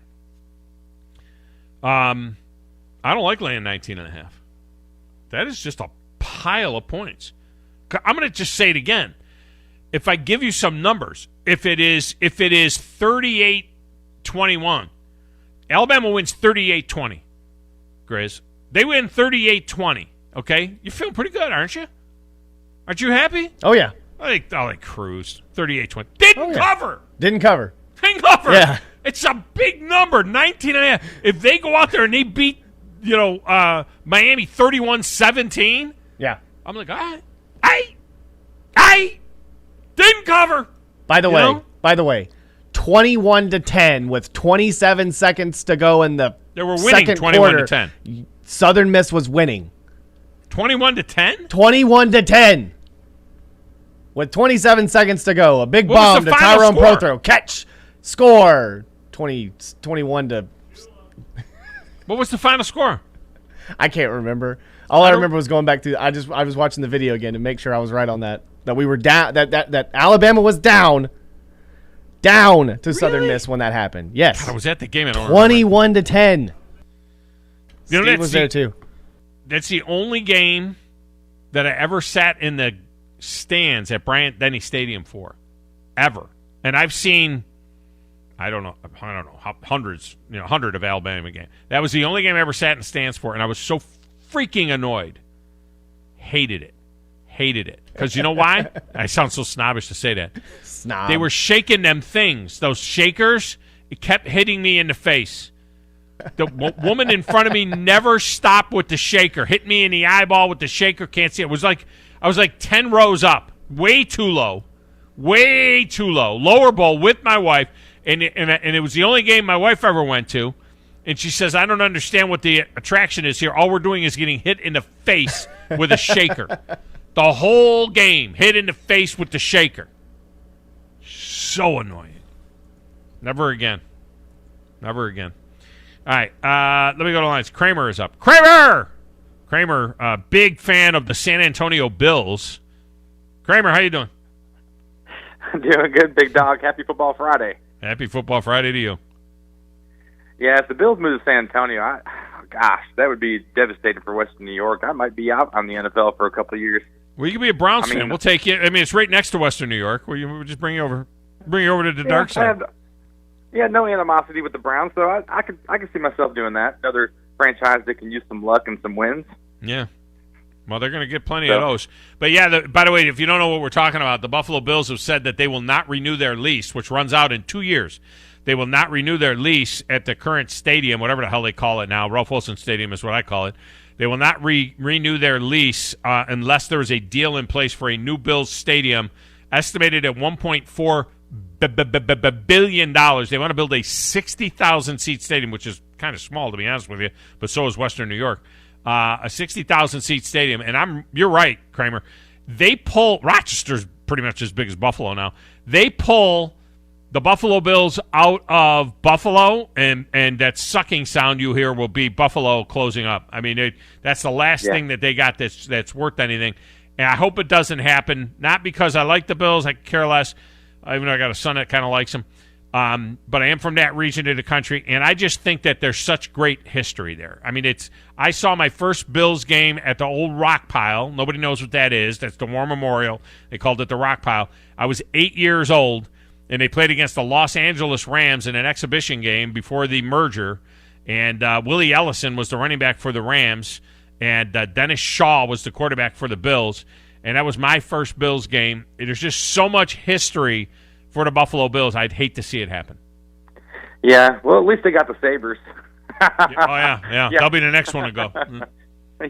I don't like laying 19.5. That is just a pile of points. I'm going to just say it again. If I give you some numbers, if it is 38-21, Alabama wins 38-20. Grizz, they win 38-20. Okay, you feel pretty good, aren't you? Aren't you happy? Oh yeah. I think they cruised 38-20. Didn't cover. Didn't cover. Yeah. It's a big number, 19.5. If they go out there and they beat, Miami 31-17, yeah, I'm like, all right, I didn't cover. By the way, 21-10 with 27 seconds to go in the they were winning 21-10. Southern Miss was winning. 21-10? 21-10. With 27 seconds to go, a big bomb to Tyrone Prothro. Catch, score, 21 to. What was the final score? I can't remember. All I remember was going back to. I was watching the video again to make sure I was right on that. That we were down. That Alabama was down to Southern Miss when that happened. Yes, God, I was at the game. I don't 21-10. Steve was there too. That's the only game that I ever sat in the stands at Bryant-Denny Stadium for, ever. And I've seen, I don't know, hundreds, 100 of Alabama games. That was the only game I ever sat in the stands for, and I was so freaking annoyed. Hated it. Because you know why? I sound so snobbish to say that. Snob. They were shaking them things. Those shakers, it kept hitting me in the face. The woman in front of me never stopped with the shaker. Hit me in the eyeball with the shaker. Can't see it. I was like 10 rows up. Way too low. Way too low. Lower bowl with my wife. And it was the only game my wife ever went to. And she says, I don't understand what the attraction is here. All we're doing is getting hit in the face with a shaker. The whole game, hit in the face with the shaker. So annoying. Never again. Never again. All right, let me go to lines. Kramer is up. Kramer, big fan of the San Antonio Bills. Kramer, how you doing? Doing good, big dog. Happy Football Friday. Happy Football Friday to you. Yeah, if the Bills move to San Antonio, gosh, that would be devastating for Western New York. I might be out on the NFL for a couple of years. Well, you can be a Browns fan. We'll take you. I mean, it's right next to Western New York. We'll just bring you over to the dark side. No animosity with the Browns, so I can see myself doing that. Another franchise that can use some luck and some wins. Yeah. Well, they're going to get plenty of those. But, yeah, by the way, if you don't know what we're talking about, the Buffalo Bills have said that they will not renew their lease, which runs out in 2 years. They will not renew their lease at the current stadium, whatever the hell they call it now. Ralph Wilson Stadium is what I call it. They will not renew their lease unless there is a deal in place for a new Bills stadium estimated at $1.4 billion. They want to build a 60,000-seat stadium, which is kind of small, to be honest with you, but so is Western New York. A 60,000-seat stadium. And you're right, Kramer. Rochester's pretty much as big as Buffalo now. They pull the Buffalo Bills out of Buffalo, and that sucking sound you hear will be Buffalo closing up. I mean, that's the last thing that they got that's worth anything. And I hope it doesn't happen, not because I like the Bills. I care less, even though I got a son that kind of likes them. But I am from that region of the country, and I just think that there's such great history there. I mean, I saw my first Bills game at the old Rock Pile. Nobody knows what that is. That's the War Memorial. They called it the Rock Pile. I was 8 years old. And they played against the Los Angeles Rams in an exhibition game before the merger. And Willie Ellison was the running back for the Rams. And Dennis Shaw was the quarterback for the Bills. And that was my first Bills game. There's just so much history for the Buffalo Bills. I'd hate to see it happen. Yeah, well, at least they got the Sabres. Yeah. That'll be the next one to go.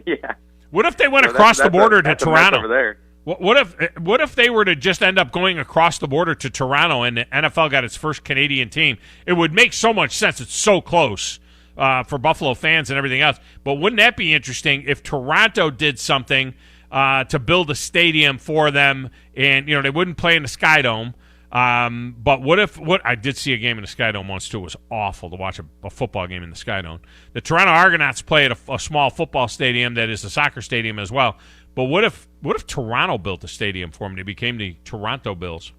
Yeah. What if they went across the border to Toronto? Over there. What if they were to just end up going across the border to Toronto and the NFL got its first Canadian team? It would make so much sense. It's so close for Buffalo fans and everything else. But wouldn't that be interesting if Toronto did something to build a stadium for them and, they wouldn't play in the Sky Dome. But what I did see a game in the Sky Dome once, too. It was awful to watch a football game in the Sky Dome. The Toronto Argonauts play at a small football stadium that is a soccer stadium as well. But what if Toronto built a stadium for them? They became the Toronto Bills.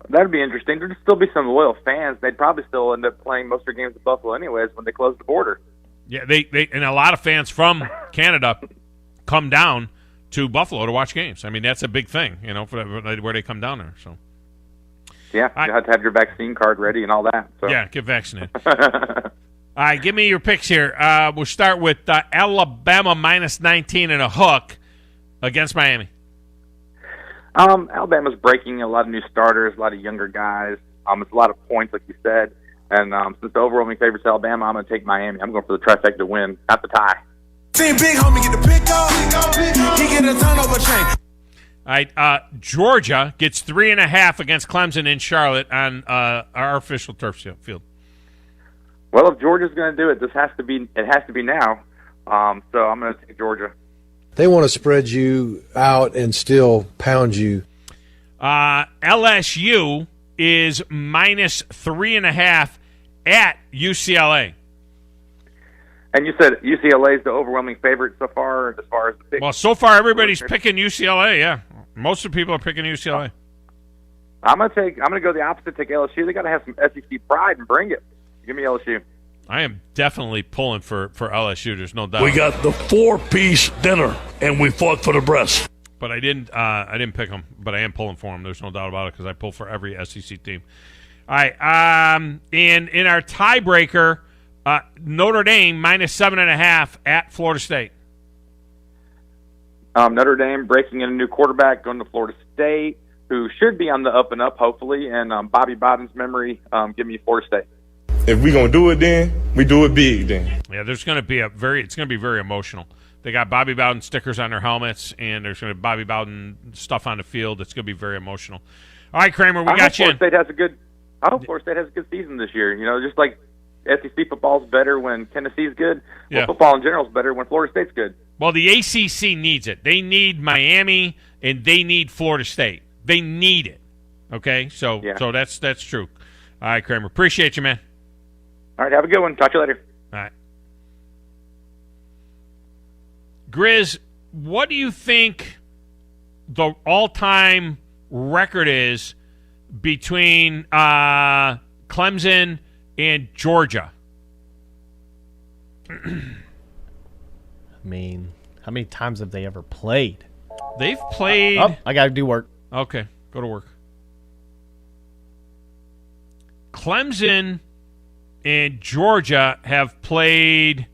That'd be interesting. There'd still be some loyal fans. They'd probably still end up playing most of their games at Buffalo anyways when they close the border. Yeah, they and a lot of fans from Canada come down to Buffalo to watch games. I mean, that's a big thing, for where they come down there. So. Yeah, you have to have your vaccine card ready and all that. So. Yeah, get vaccinated. All right, give me your picks here. We'll start with Alabama minus 19 and a hook against Miami. Alabama's breaking a lot of new starters, a lot of younger guys. It's a lot of points, like you said. And since the overwhelming favorite's Alabama, I'm going to take Miami. I'm going for the trifecta win, not the tie. Seen big homie get the pick up. He get a turnover chain. All right, Georgia gets 3.5 against Clemson in Charlotte on our official turf field. Well, if Georgia's going to do it, it has to be now. So I'm going to take Georgia. They want to spread you out and still pound you. LSU is minus 3.5 at UCLA. And you said UCLA is the overwhelming favorite so far as the pick. Well, so far everybody's picking UCLA. Yeah, most of the people are picking UCLA. I'm gonna go the opposite. Take LSU. They got to have some SEC pride and bring it. Give me LSU. I am definitely pulling for LSU. There's no doubt. We got the 4-piece dinner, and we fought for the breast. But I didn't pick them, but I am pulling for them. There's no doubt about it because I pull for every SEC team. All right, and in our tiebreaker, Notre Dame minus 7.5 at Florida State. Notre Dame breaking in a new quarterback, going to Florida State, who should be on the up and up, hopefully. And Bobby Bowden's memory, give me Florida State. if we gonna do it, then we do it big. Then there's going to be it's going to be very emotional. They got Bobby Bowden stickers on their helmets, and there's going to be Bobby Bowden stuff on the field. It's going to be very emotional. All right, Kramer, we got you in. I hope Florida State has a good season this year. You know, just like SEC football's better when Tennessee's good. Well, football in general is better when Florida State's good. Well, the ACC needs it. They need Miami, and they need Florida State. They need it. Okay, so that's true. All right, Kramer, appreciate you, man. All right, have a good one. Talk to you later. All right. Grizz, what do you think the all-time record is between Clemson and Georgia? I mean, how many times have they ever played? They've played... I got to do work. Okay, go to work. Clemson and Georgia have played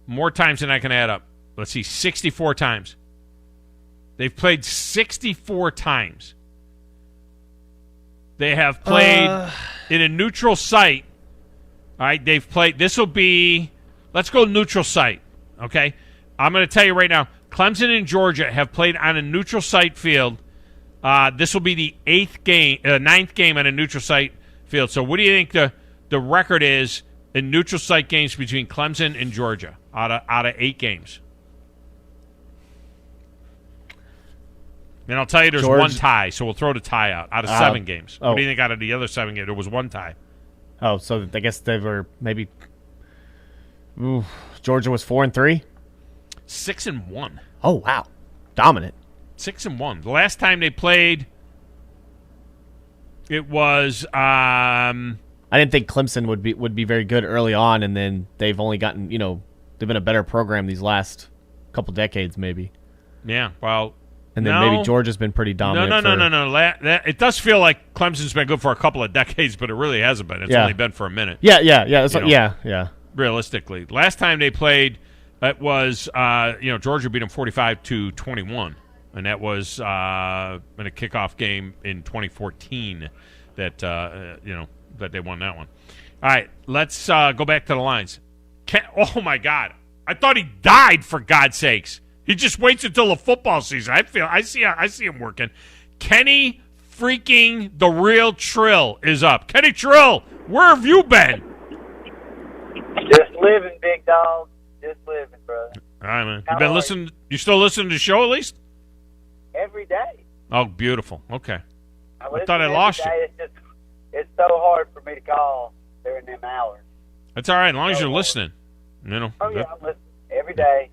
more times than I can add up. Let's see, 64 times. They've played 64 times. They have played in a neutral site. All right, they've played. This will be, let's go neutral site, okay? I'm going to tell you right now, Clemson and Georgia have played on a neutral site field. This will be the ninth game on a neutral site field. So what do you think the record is in neutral site games between Clemson and Georgia out of 8 games? And I'll tell you there's one tie, so we'll throw the tie out of 7 games. What do you think out of the other 7 games? There was one tie. Oh, so I guess they were maybe Georgia was 4-3? 6-1. Oh, wow. Dominant. 6-1. The last time they played, it was I didn't think Clemson would be very good early on, and then they've only gotten, they've been a better program these last couple decades maybe. Yeah, well, and then maybe Georgia's been pretty dominant. No. It does feel like Clemson's been good for a couple of decades, but it really hasn't been. It's only been for a minute. Yeah. Yeah. Realistically, last time they played, it was Georgia beat them 45-21, and that was in a kickoff game in 2014 that that they won that one. All right, let's go back to the lines. Oh my God, I thought he died, for God's sakes. He just waits until the football season. I see him working. Kenny freaking the real Trill is up. Kenny Trill, where have you been? Just living, big dog. Just living, brother. All right, man. You been listening? You still listening to the show at least? Every day. Oh, beautiful. Okay. I thought I lost you. It's so hard for me to call during them hours. That's all right, as long as you're listening. Oh, yeah, I'm listening. Every day.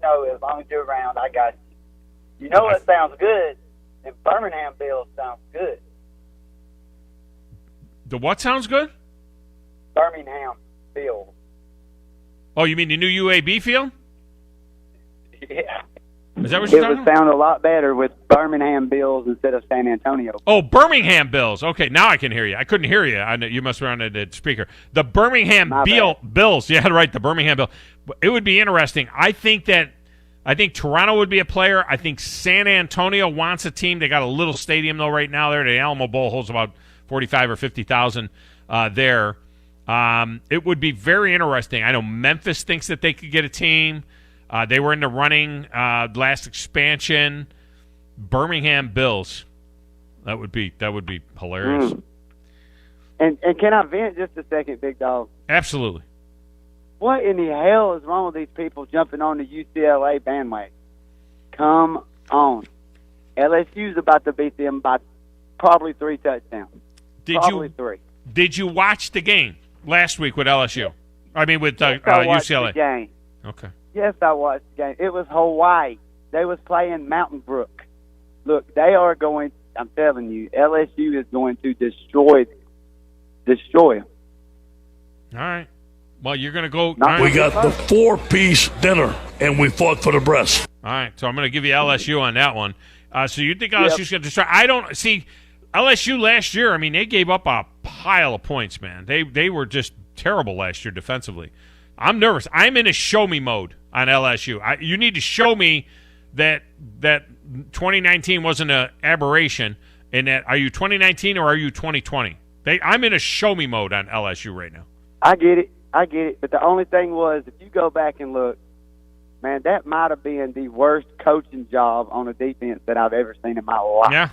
As long as you're around, I got you. You know what sounds good? The Birmingham Bills sounds good. The what sounds good? Birmingham Bills. Oh, you mean the new UAB field? Yeah. Is that what you're talking about? It would sound a lot better with Birmingham Bills instead of San Antonio. Oh, Birmingham Bills. Okay, now I can hear you. I couldn't hear you. I know you must be on the speaker. The Birmingham Bills. Yeah, right, the Birmingham Bills. It would be interesting. I think Toronto would be a player. I think San Antonio wants a team. They got a little stadium, though, right now there. The Alamo Bowl holds about 45 or 50,000 there. It would be very interesting. I know Memphis thinks that they could get a team. They were in the running last expansion. Birmingham Bills. That would be hilarious. And can I vent just a second, big dog? Absolutely. What in the hell is wrong with these people jumping on the UCLA bandwagon? Come on. LSU's about to beat them by probably 3 touchdowns. Three. Did you watch the game last week with LSU? I mean, with yes, UCLA. The game. Okay. Yes, I watched the game. It was Hawaii. They was playing Mountain Brook. Look, they are going. I'm telling you, LSU is going to destroy them. All right. Well, you're going to go. We got the 4-piece dinner, and we fought for the breast. All right, so I'm going to give you LSU on that one. So you think LSU's going to destroy? I don't see LSU last year. I mean, they gave up a pile of points, man. They were just terrible last year defensively. I'm nervous. I'm in a show-me mode on LSU. You need to show me that 2019 wasn't an aberration, and that are you 2019 or are you 2020? I'm in a show-me mode on LSU right now. I get it. But the only thing was, if you go back and look, man, that might have been the worst coaching job on a defense that I've ever seen in my life. Yeah.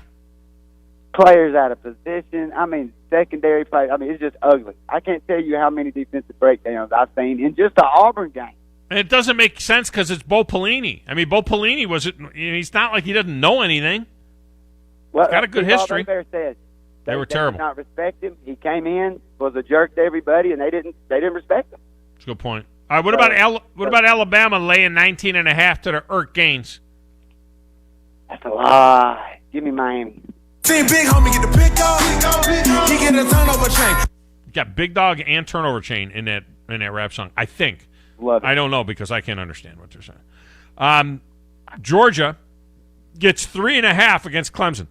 Players out of position. I mean, secondary play. I mean, it's just ugly. I can't tell you how many defensive breakdowns I've seen in just the Auburn game. And it doesn't make sense because it's Bo Pelini. I mean, Bo Pelini he's not like he doesn't know anything. Well, he's got a good history. They were terrible. They did not respect him. He came in, was a jerk to everybody, and they didn't respect him. That's a good point. All right, what about Alabama laying 19.5 to the Irk Gaines? That's a lie. Give me Miami. Seen big homie get the pick off. He get a turnover chain. Got big dog and turnover chain in that rap song. I think. Love it. I don't know because I can't understand what they're saying. Georgia gets 3.5 against Clemson.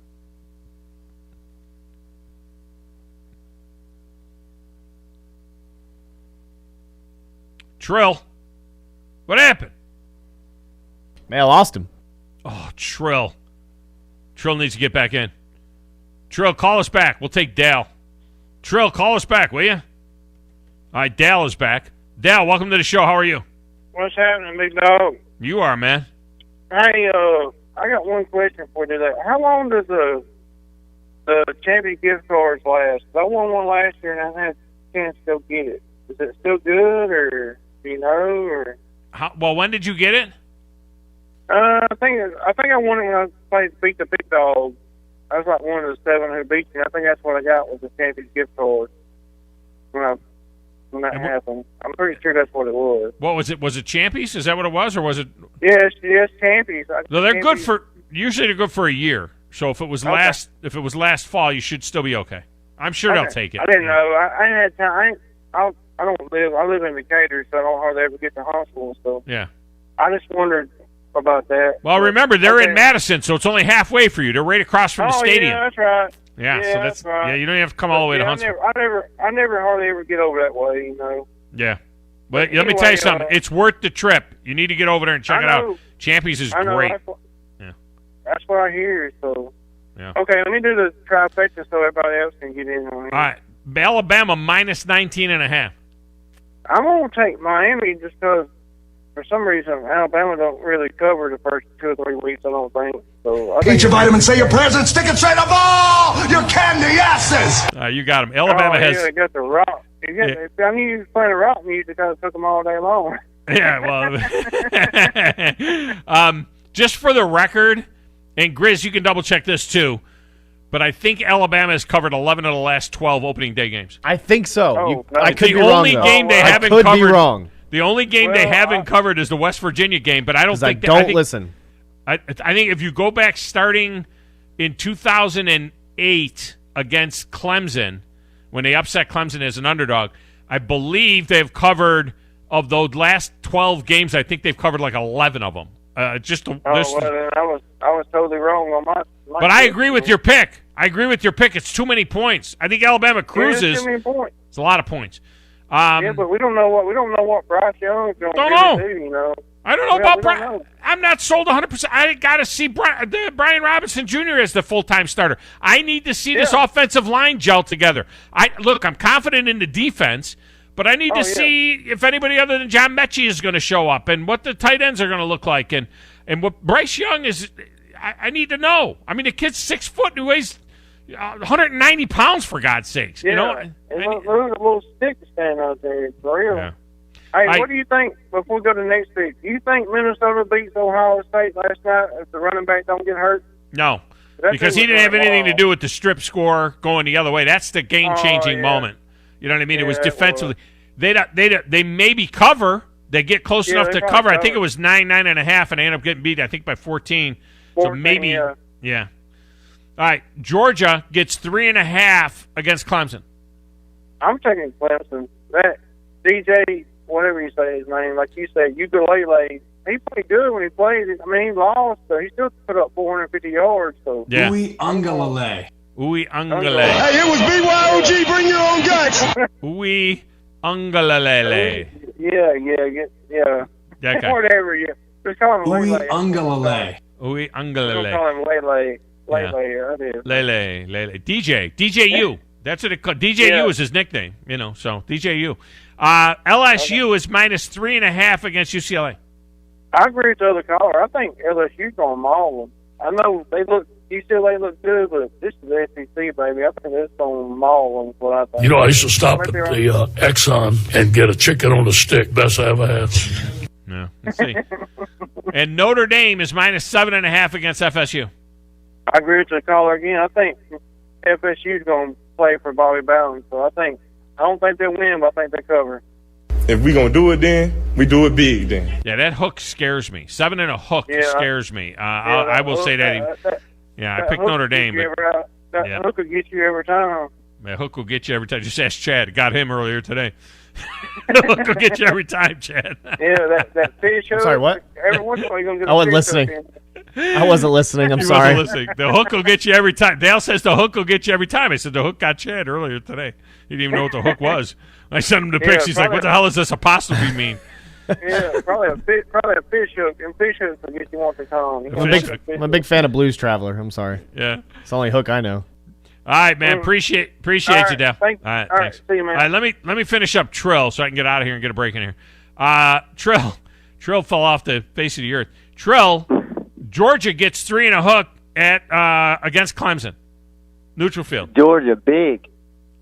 Trill, what happened? Man, I lost him. Oh, Trill. Trill needs to get back in. Trill, call us back. We'll take Dal. Trill, call us back, will you? All right, Dal is back. Dal, welcome to the show. How are you? What's happening, big dog? You are, man. Hey, I got one question for you today. How long does the champion gift cards last? I won one last year and I had a chance to go get it. Is it still good, or do you know? Or well, when did you get it? I think I won it when I beat the big dog. I was like one of the 7 who beat me. I think that's what I got was the champion gift card when that happened. I'm pretty sure that's what it was. What was it? Was it Champies? Is that what it was, or was it? Yes, Champies. No, they're good for. Usually, they're good for a year. So if it was last fall, you should still be okay. I'm sure they'll take it. I didn't know. I ain't had time. I live in Decatur, so I don't hardly ever get to hospital and stuff. Yeah. I just wondered about that. Well, remember they're in Madison, so it's only halfway for you. They're right across from the stadium. Yeah, that's right. Yeah, so that's right. Yeah, you don't have to come all the way to Huntsville. I never hardly ever get over that way, you know. Yeah. But let me tell you something. It's worth the trip. You need to get over there and check it out. Champies is great. That's what I hear. So. Yeah. Okay, let me do the trifecta so everybody else can get in on it. All right. Alabama minus 19.5. I'm going to take Miami just because, for some reason, Alabama don't really cover the first 2 or 3 weeks, I don't think. So Eat your vitamins, say your prayers, and stick it straight up all your candy asses. You got them. Alabama has. They got the rock. I knew you was playing the rock music. I took them all day long. Yeah, well. Just for the record, and Grizz, you can double check this too. But I think Alabama has covered 11 of the last 12 opening day games. I think so. I could be wrong. The only game they haven't covered. Be wrong. The only game they haven't covered is the West Virginia game. But I don't think. Listen. I think if you go back starting in 2008 against Clemson, when they upset Clemson as an underdog, I believe they've covered of those last 12 games. I think they've covered like 11 of them. I was totally wrong on my but I agree with your pick. It's too many points. I think Alabama cruises. Yeah, too many points. It's a lot of points. Yeah, but we don't know what Bryce Young's going to do. You know. I don't know about Bryce. I'm not sold 100%. I got to see Brian Robinson Jr. as the full-time starter. I need to see this offensive line gel together. I'm confident in the defense, but I need to see if anybody other than John Mechie is going to show up and what the tight ends are going to look like and what Bryce Young is. I need to know. I mean, the kid's 6 foot and he weighs 190 pounds, for God's sakes. Yeah, you know, there's a little stick to stand out there, for real. Yeah. Hey, what do you think, before we go to the next pick, do you think Minnesota beats Ohio State last night if the running back don't get hurt? No, because he didn't have anything to do with the strip score going the other way. That's the game-changing moment. You know what I mean? It was defensively. They maybe cover. They get close enough to cover. I think it was 9.5, and they end up getting beat, I think, by 14. So maybe, yeah. All right, Georgia gets 3.5 against Clemson. I'm taking Clemson. That DJ, whatever you say his name, like you said, Ukulele, he played good when he played. I mean, he lost, but he still put up 450 yards. So. Yeah. Uwe Ungalale. Hey, it was BYOG, bring your own guts. Uwe Ungalale. Yeah. Okay. Whatever, just call him Uwe Lele. Ungalale. Uwe Ungalale. Don't call him Lele. Lele. Lele. DJ U. That's what it called. DJU is his nickname, so DJU. LSU is minus 3.5 against UCLA. I agree with the other caller. I think LSU's going to maul them. I know UCLA look good, but this is the SEC, baby. I think it's going to maul them, what I think. I used to stop at the Exxon and get a chicken on a stick. Best I ever had. Yeah, let's see. And Notre Dame is minus 7.5 against FSU. I agree with the caller again. I think FSU's going to play for Bobby Bowden, so I don't think they'll win, but I think they cover. If we gonna do it, then we do it big. Then. Yeah, that hook scares me. 7 and a hook scares me. I will say that. I picked Notre Dame. Hook will get you every time. That hook will get you every time. Just ask Chad. Got him earlier today. The hook will get you every time, Chad. That fish hook. Sorry, what? Every once in a while you're gonna get I wasn't listening. I wasn't listening. I'm sorry. Wasn't listening. The hook will get you every time. Dale says the hook will get you every time. I said the hook got Chad earlier today. He didn't even know what the hook was. I sent him the pics. He's like, "What the hell does this apostrophe mean?" Yeah, probably a fish hook. And fish hooks will get you once a time. I'm a big fan of Blues Traveler. I'm sorry. Yeah, it's the only hook I know. All right, man. Appreciate you, Dale. All right, thanks. See you, man. All right, let me finish up Trill so I can get out of here and get a break in here. Trill fell off the face of the earth. Trill, Georgia gets 3 and a hook at against Clemson, neutral field. Georgia big.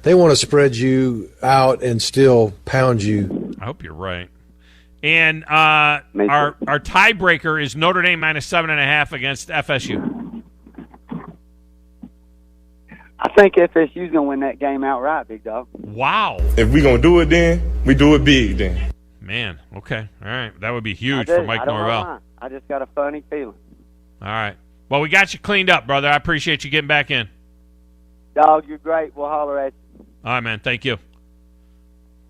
They want to spread you out and still pound you. I hope you're right. And our tiebreaker is Notre Dame minus 7.5 against FSU. I think FSU's going to win that game outright, big dog. Wow. If we gonna do it, then we do it big. Then. Man, okay, all right, that would be huge for Mike Norvell. I just got a funny feeling. All right. Well, we got you cleaned up, brother. I appreciate you getting back in. Dog, you're great. We'll holler at you. All right, man. Thank you.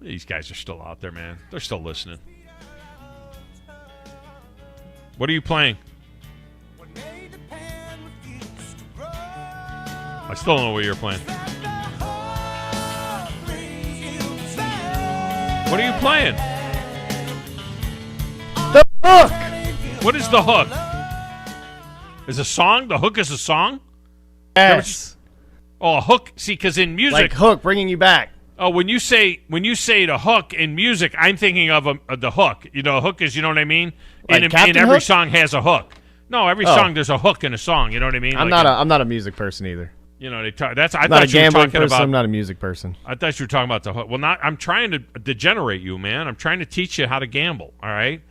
These guys are still out there, man. They're still listening. What are you playing? I still don't know what you're playing. What are you playing? The hook! What is the hook? Is a song? The hook is a song? Yes. Oh, a hook. See, because in music, like hook, bringing you back. Oh, when you say the hook in music, I'm thinking of the hook. A hook is, you know what I mean? Like and Captain every Hook? song has a hook. No, every song there's a hook in a song. You know what I mean? I'm not a music person either. They talk. That's I I'm not thought a you were gambling talking person. about. I'm not a music person. I thought you were talking about the hook. Well, I'm trying to degenerate you, man. I'm trying to teach you how to gamble. All right,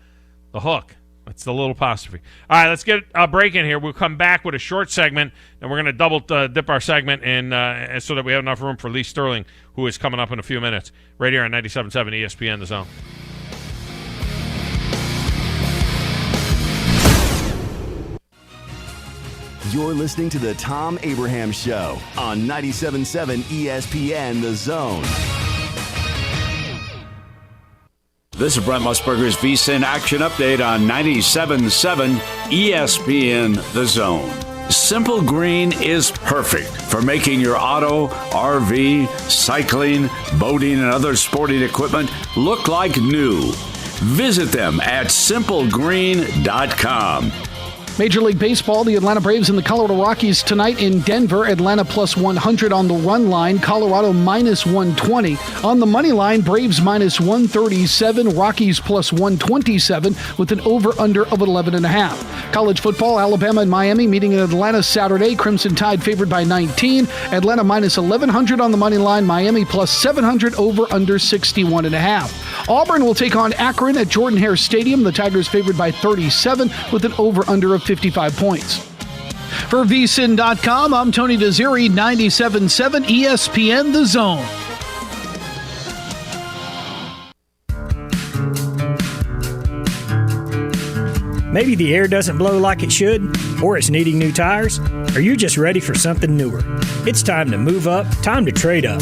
the hook. That's the little apostrophe. All right, let's get a break in here. We'll come back with a short segment, and we're going to double dip our segment and so that we have enough room for Lee Sterling, who is coming up in a few minutes, right here on 97.7 ESPN The Zone. You're listening to the Thom Abraham Show on 97.7 ESPN The Zone. This is Brent Musburger's VSiN Action Update on 97.7 ESPN The Zone. Simple Green is perfect for making your auto, RV, cycling, boating, and other sporting equipment look like new. Visit them at simplegreen.com. Major League Baseball, the Atlanta Braves and the Colorado Rockies tonight in Denver. Atlanta plus 100 on the run line. Colorado minus 120. On the money line, Braves minus 137. Rockies plus 127 with an over-under of 11.5. College football, Alabama and Miami meeting in Atlanta Saturday. Crimson Tide favored by 19. Atlanta minus 1,100 on the money line. Miami plus 700 over-under 61.5. Auburn will take on Akron at Jordan-Hare Stadium. The Tigers favored by 37 with an over-under of 55 points. For vsin.com, I'm Tony Desiri, 97.7 ESPN The Zone. Maybe the air doesn't blow like it should, or it's needing new tires, or you're just ready for something newer. It's time to move up, time to trade up.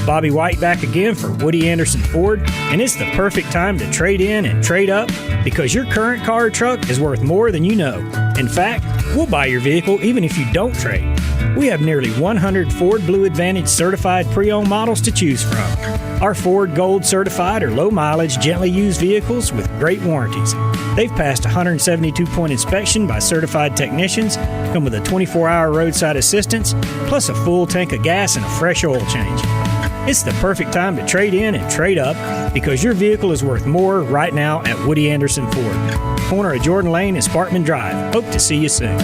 Bobby White back again for Woody Anderson Ford, and it's the perfect time to trade in and trade up because your current car or truck is worth more than you know. In fact, we'll buy your vehicle even if you don't trade. We have nearly 100 Ford Blue Advantage certified pre-owned models to choose from. Our Ford Gold certified or low mileage, gently used vehicles with great warranties. They've passed a 172-point inspection by certified technicians, come with a 24-hour roadside assistance, plus a full tank of gas and a fresh oil change. It's the perfect time to trade in and trade up because your vehicle is worth more right now at Woody Anderson Ford. Corner of Jordan Lane and Sparkman Drive. Hope to see you soon.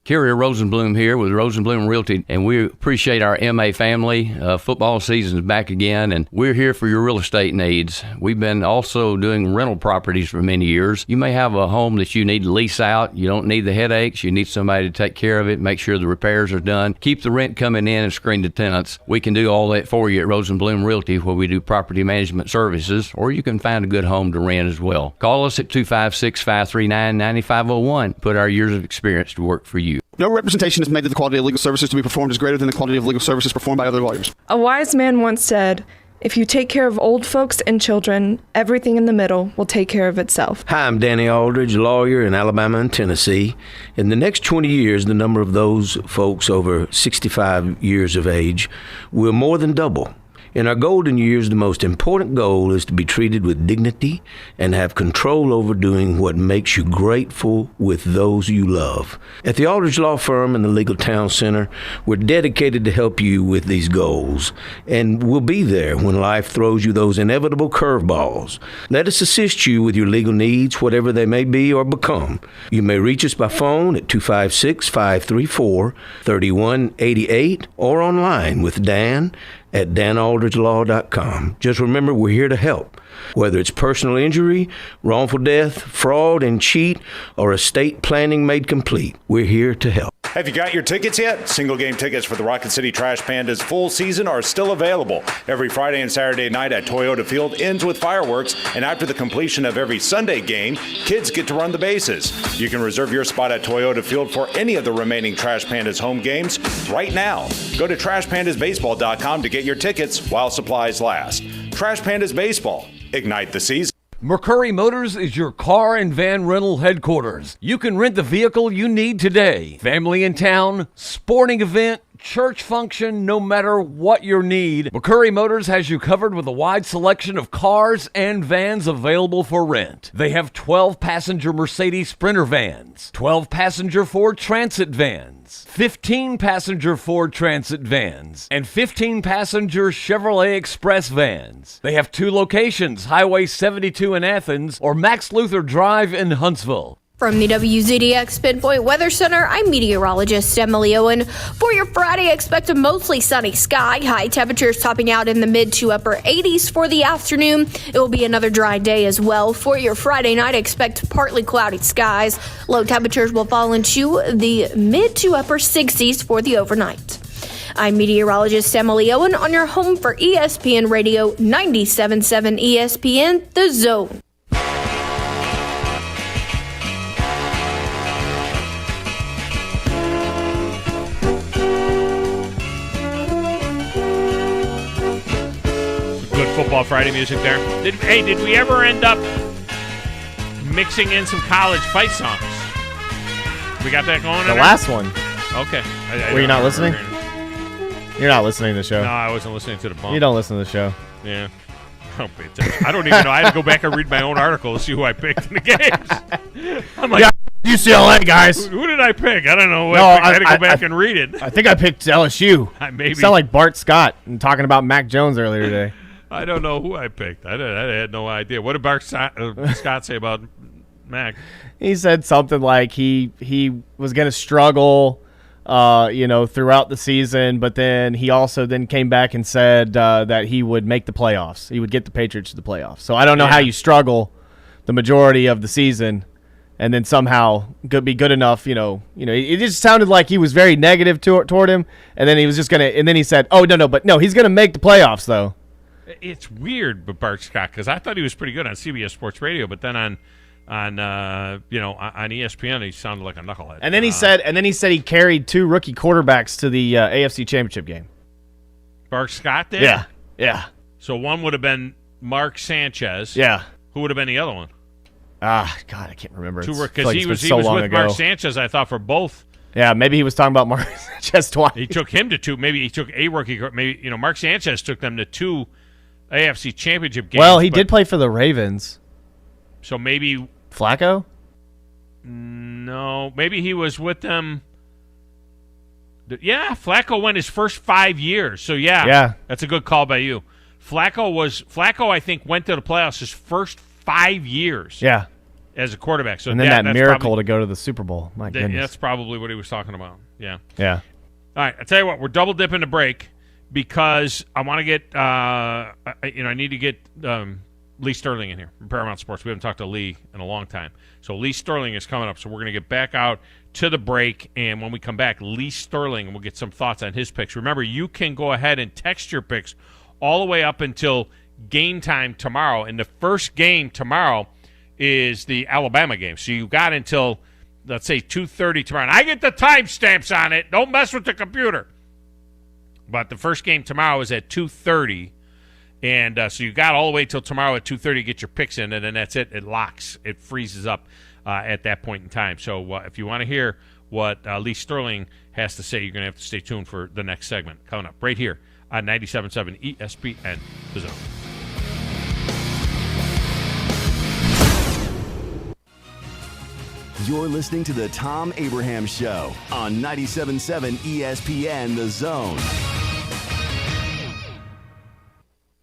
Carrier Rosenblum here with Rosenblum Realty, and we appreciate our MA family. Football season is back again, and we're here for your real estate needs. We've been also doing rental properties for many years. You may have a home that you need to lease out. You don't need the headaches. You need somebody to take care of it, make sure the repairs are done, keep the rent coming in, and screen the tenants. We can do all that for you at Rosenblum Realty, where we do property management services, or you can find a good home to rent as well. Call us at 256-539-9501. Put our years of experience to work for you. No representation is made that the quality of legal services to be performed is greater than the quality of legal services performed by other lawyers. A wise man once said, "If you take care of old folks and children, everything in the middle will take care of itself." Hi, I'm Danny Aldridge, lawyer in Alabama and Tennessee. In the next 20 years, the number of those folks over 65 years of age will more than double. In our golden years, the most important goal is to be treated with dignity and have control over doing what makes you grateful with those you love. At the Aldridge Law Firm and the Legal Town Center, we're dedicated to help you with these goals, and we'll be there when life throws you those inevitable curveballs. Let us assist you with your legal needs, whatever they may be or become. You may reach us by phone at 256-534-3188 or online with Dan at danaldridgelaw.com. Just remember, we're here to help. Whether it's personal injury, wrongful death, fraud and cheat, or estate planning made complete, we're here to help. Have you got your tickets yet? Single game tickets for the Rocket City Trash Pandas full season are still available. Every Friday and Saturday night at Toyota Field ends with fireworks, and after the completion of every Sunday game, kids get to run the bases. You can reserve your spot at Toyota Field for any of the remaining Trash Pandas home games right now. Go to TrashPandasBaseball.com to get your tickets while supplies last. Trash Pandas Baseball. Ignite the season. McCurry Motors is your car and van rental headquarters. You can rent the vehicle you need today. Family in town, sporting event, church function, no matter what your need, McCurry Motors has you covered with a wide selection of cars and vans available for rent. They have 12-passenger Mercedes Sprinter vans, 12-passenger Ford Transit vans, 15-passenger Ford Transit vans, and 15-passenger Chevrolet Express vans. They have 2 locations, Highway 72 in Athens or Max Luther Drive in Huntsville. From the WZDX Pinpoint Weather Center, I'm meteorologist Emily Owen. For your Friday, expect a mostly sunny sky. High temperatures topping out in the mid to upper 80s for the afternoon. It will be another dry day as well. For your Friday night, expect partly cloudy skies. Low temperatures will fall into the mid to upper 60s for the overnight. I'm meteorologist Emily Owen on your home for ESPN Radio 97.7 ESPN, The Zone. Football Friday music there. Did we ever end up mixing in some college fight songs? We got that going on? The last one. Okay. Were you not listening? You're not listening to the show. No, I wasn't listening to the bump. You don't listen to the show. Yeah. I don't even know. I had to go back and read my own article to see who I picked in the games. I'm like, yeah, UCLA, guys. Who did I pick? I don't know. I had to go back and read it. I think I picked LSU. Maybe. You sound like Bart Scott and talking about Mac Jones earlier today. I don't know who I picked. I had no idea. What did Bart Scott say about Mac? He said something like he was going to struggle, throughout the season, but then he also came back and said that he would make the playoffs. He would get the Patriots to the playoffs. So I don't know how you struggle the majority of the season and then somehow be good enough. It just sounded like he was very negative toward him, and then he was just going to. And then he said, "Oh no, he's going to make the playoffs though." It's weird, but Bart Scott, because I thought he was pretty good on CBS Sports Radio, but then on ESPN he sounded like a knucklehead. And then he said he carried 2 rookie quarterbacks to the AFC Championship game. Bart Scott did? Yeah. So one would have been Mark Sanchez. Yeah. Who would have been the other one? God, I can't remember. Because he was with Mark Sanchez, I thought, for both. Yeah, maybe he was talking about Mark Sanchez twice. He took him to 2. Maybe he took a rookie. Maybe Mark Sanchez took them to 2 AFC Championship games. Well, he did play for the Ravens. So maybe Flacco? No, maybe he was with them. Yeah, Flacco went his first 5 years. So yeah, that's a good call by you. Flacco, I think, went to the playoffs his first 5 years. Yeah, as a quarterback. So and then that miracle to go to the Super Bowl. My goodness, that's probably what he was talking about. Yeah. Yeah. All right, I tell you what, we're double dipping to break because I want to get. I need to get Lee Sterling in here from Paramount Sports. We haven't talked to Lee in a long time. So Lee Sterling is coming up. So we're going to get back out to the break. And when we come back, Lee Sterling, and we'll get some thoughts on his picks. Remember, you can go ahead and text your picks all the way up until game time tomorrow. And the first game tomorrow is the Alabama game. So you got until, let's say, 2:30 tomorrow. And I get the timestamps on it. Don't mess with the computer. But the first game tomorrow is at 2:30. And so you got all the way till tomorrow at 2:30 to get your picks in, and then that's it. It locks. It freezes up at that point in time. So if you want to hear what Lee Sterling has to say, you're going to have to stay tuned for the next segment coming up right here on 97.7 ESPN The Zone. You're listening to the Thom Abraham Show on 97.7 ESPN The Zone.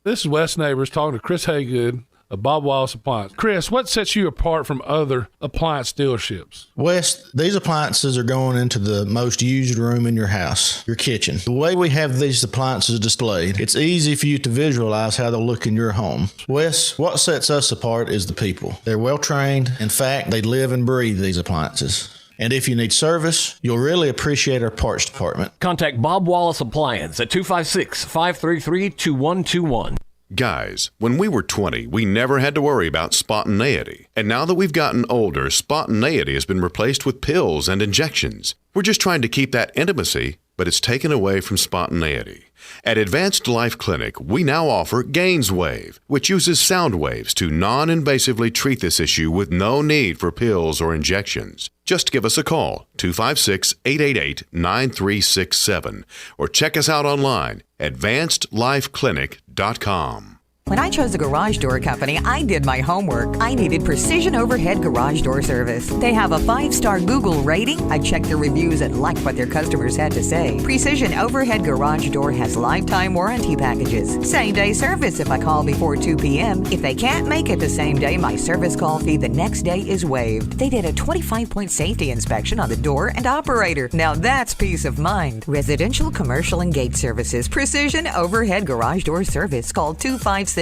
This is Wes Neighbors talking to Chris Haygood of Bob Wallace Appliance. Chris, what sets you apart from other appliance dealerships? Wes, these appliances are going into the most used room in your house, your kitchen. The way we have these appliances displayed, it's easy for you to visualize how they'll look in your home. Wes, what sets us apart is the people. They're well trained. In fact, they live and breathe these appliances. And if you need service, you'll really appreciate our parts department. Contact Bob Wallace Appliance at 256-533-2121. Guys, when we were 20, we never had to worry about spontaneity. And now that we've gotten older, spontaneity has been replaced with pills and injections. We're just trying to keep that intimacy, but it's taken away from spontaneity. At Advanced Life Clinic, we now offer GainsWave, which uses sound waves to non-invasively treat this issue with no need for pills or injections. Just give us a call, 256-888-9367, or check us out online, advancedlifeclinic.com. When I chose a garage door company, I did my homework. I needed precision overhead garage door service. They have a 5-star Google rating. I checked their reviews and liked what their customers had to say. Precision overhead garage door has lifetime warranty packages. Same-day service if I call before 2 p.m. If they can't make it the same day, my service call fee the next day is waived. They did a 25-point safety inspection on the door and operator. Now that's peace of mind. Residential, commercial, and gate services. Precision overhead garage door service. Call 256-400-4500.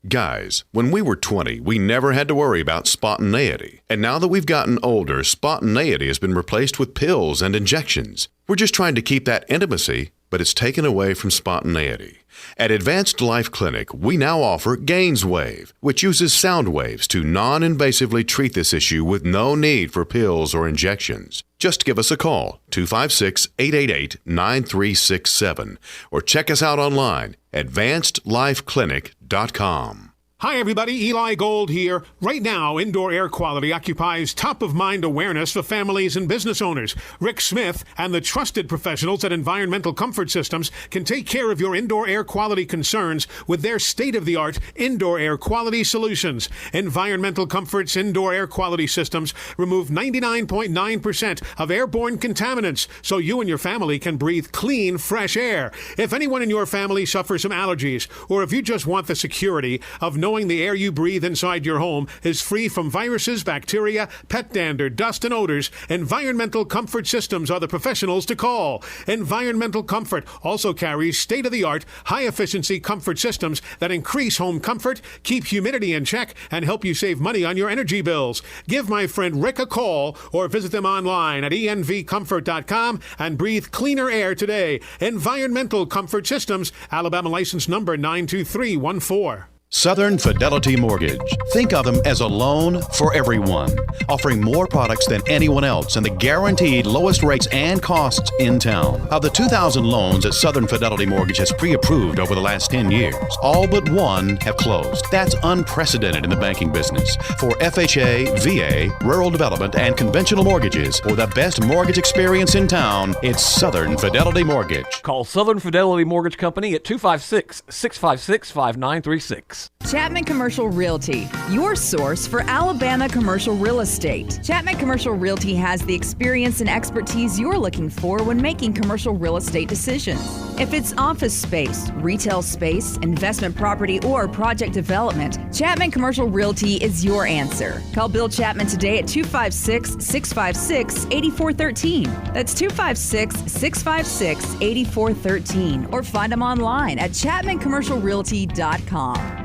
Guys, when we were 20, we never had to worry about spontaneity. And now that we've gotten older, spontaneity has been replaced with pills and injections. We're just trying to keep that intimacy, but it's taken away from spontaneity. At Advanced Life Clinic, we now offer GainsWave, which uses sound waves to non-invasively treat this issue with no need for pills or injections. Just give us a call, 256-888-9367, or check us out online, advancedlifeclinic.com. Hi, everybody. Eli Gold here. Right now, indoor air quality occupies top-of-mind awareness for families and business owners. Rick Smith and the trusted professionals at Environmental Comfort Systems can take care of your indoor air quality concerns with their state-of-the-art indoor air quality solutions. Environmental Comfort's indoor air quality systems remove 99.9% of airborne contaminants so you and your family can breathe clean, fresh air. If anyone in your family suffers from allergies, or if you just want the security of knowing the air you breathe inside your home is free from viruses, bacteria, pet dander, dust, and odors, Environmental Comfort Systems are the professionals to call. Environmental Comfort also carries state-of-the-art, high-efficiency comfort systems that increase home comfort, keep humidity in check, and help you save money on your energy bills. Give my friend Rick a call or visit them online at envcomfort.com and breathe cleaner air today. Environmental Comfort Systems, Alabama license number 92314. Southern Fidelity Mortgage. Think of them as a loan for everyone, offering more products than anyone else and the guaranteed lowest rates and costs in town. Of the 2,000 loans that Southern Fidelity Mortgage has pre-approved over the last 10 years, all but one have closed. That's unprecedented in the banking business. For FHA, VA, rural development, and conventional mortgages, for the best mortgage experience in town, it's Southern Fidelity Mortgage. Call Southern Fidelity Mortgage Company at 256-656-5936. Chapman Commercial Realty, your source for Alabama commercial real estate. Chapman Commercial Realty has the experience and expertise you're looking for when making commercial real estate decisions. If it's office space, retail space, investment property, or project development, Chapman Commercial Realty is your answer. Call Bill Chapman today at 256-656-8413. That's 256-656-8413. Or find them online at chapmancommercialrealty.com.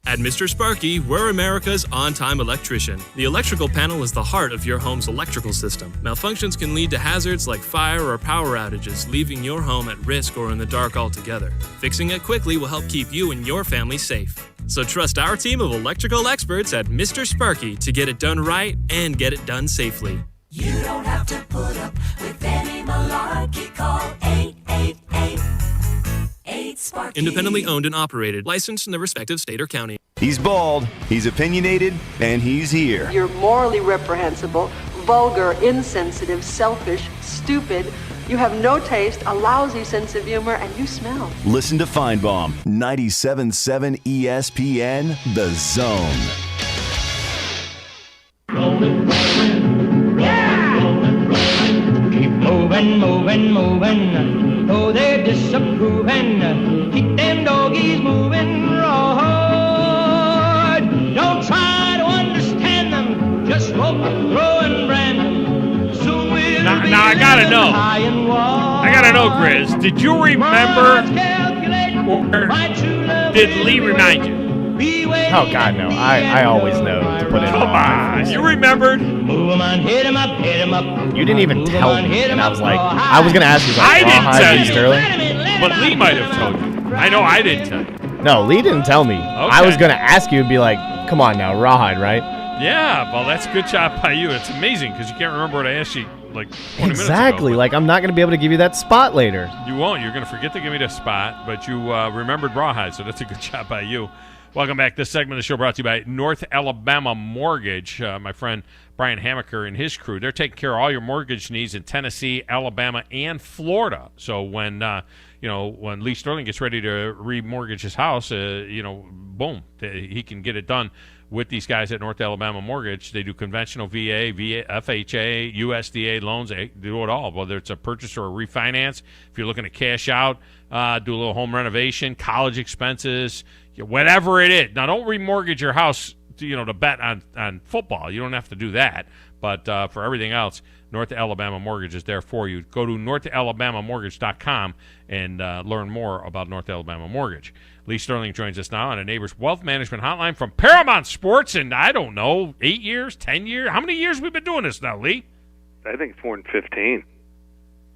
At Mr. Sparky, we're America's on-time electrician. The electrical panel is the heart of your home's electrical system. Malfunctions can lead to hazards like fire or power outages, leaving your home at risk or in the dark altogether. Fixing it quickly will help keep you and your family safe. So trust our team of electrical experts at Mr. Sparky to get it done right and get it done safely. You don't have to put up with any malarkey. Call 888-8-SPARKY. Independently owned and operated, licensed in the respective state or county. He's bald, he's opinionated, and he's here. You're morally reprehensible, vulgar, insensitive, selfish, stupid. You have no taste, a lousy sense of humor, and you smell. Listen to Feinbaum, 97.7 ESPN, The Zone. Keep moving, moving, moving. Though they're disapproving, keep them doggies moving right. Don't try to understand them. Just rope, throw, and brand. Soon we'll now I gotta know. I gotta know, Grizz. Did you remember? Or did Lee remind you? Oh, God, no. I always know to put it on. Come on. You remembered? Move 'em on, hit 'em up, hit 'em up. You didn't even tell me. And I was like, I was going to ask you. I didn't tell you. Sterling? But Lee might have told you. I know I didn't tell you. No, Lee didn't tell me. I was going to ask you and be like, come on now, Rawhide, right? Yeah, well, that's a good job by you. It's amazing because you can't remember what I asked you like 20 minutes ago. Exactly. Like, I'm not going to be able to give you that spot later. You won't. You're going to forget to give me the spot, but you remembered Rawhide, so that's a good job by you. Welcome back. This segment of the show brought to you by North Alabama Mortgage. My friend Brian Hamaker and his crew, they're taking care of all your mortgage needs in Tennessee, Alabama, and Florida. So when when Lee Sterling gets ready to remortgage his house, boom, he can get it done with these guys at North Alabama Mortgage. They do conventional VA, FHA, USDA loans. They do it all, whether it's a purchase or a refinance. If you're looking to cash out, do a little home renovation, college expenses, whatever it is. Now, don't remortgage your house to bet on football. You don't have to do that. But for everything else, North Alabama Mortgage is there for you. Go to NorthAlabamaMortgage.com and learn more about North Alabama Mortgage. Lee Sterling joins us now on a Neighbors Wealth Management Hotline from Paramount Sports. And I don't know, 8 years, 10 years? How many years have we been doing this now, Lee? I think it's more than 15.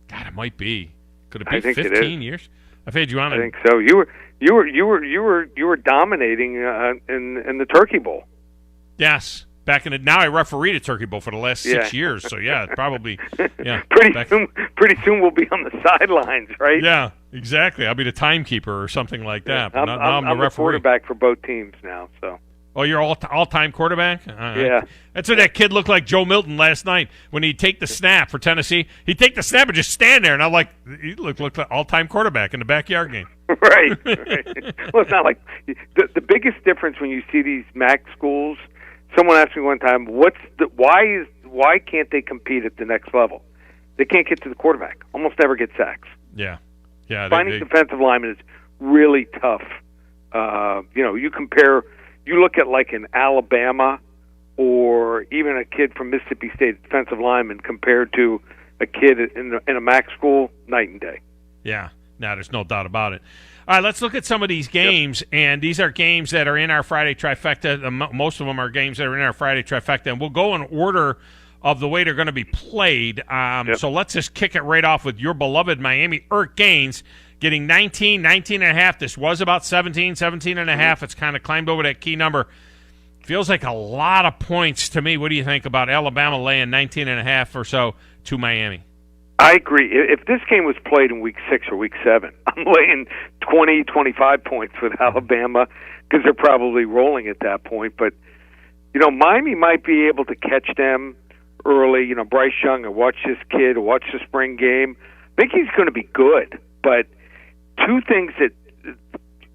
God, it might be. Could it be I think 15 years? I've had you on. I think so. You were dominating in the Turkey Bowl. Yes. Back in the now I refereed a Turkey Bowl for the last 6 years, so yeah, probably. Yeah, pretty soon we'll be on the sidelines, right? Yeah, exactly. I'll be the timekeeper or something like that. Yeah, But now I'm the referee. quarterback for both teams now. So. Oh, you're all-time quarterback? Yeah. That's what that kid looked like, Joe Milton, last night when he'd take the snap for Tennessee. He'd take the snap and just stand there, and I'm like, he looked like all-time quarterback in the backyard game. Right. Well, it's not like the biggest difference when you see these MAC schools. Someone asked me one time, why can't they compete at the next level? They can't get to the quarterback. Almost never get sacks. Yeah. Finding defensive linemen is really tough. You look at like an Alabama or even a kid from Mississippi State defensive lineman compared to a kid in a MAC school, night and day. Yeah. No, there's no doubt about it. All right, let's look at some of these games, and these are games that are in our Friday trifecta. Most of them are games that are in our Friday trifecta, and we'll go in order of the way they're going to be played. So let's just kick it right off with your beloved Miami Hurricanes getting 19 and a half. This was about 17 and a half. It's kind of climbed over that key number. Feels like a lot of points to me. What do you think about Alabama laying 19 and a half or so to Miami? I agree. If this game was played in Week 6 or Week 7, I'm laying 20, 25 points with Alabama because they're probably rolling at that point. But, Miami might be able to catch them early. Bryce Young, I watched this kid, I watched the spring game. I think he's going to be good. But two things that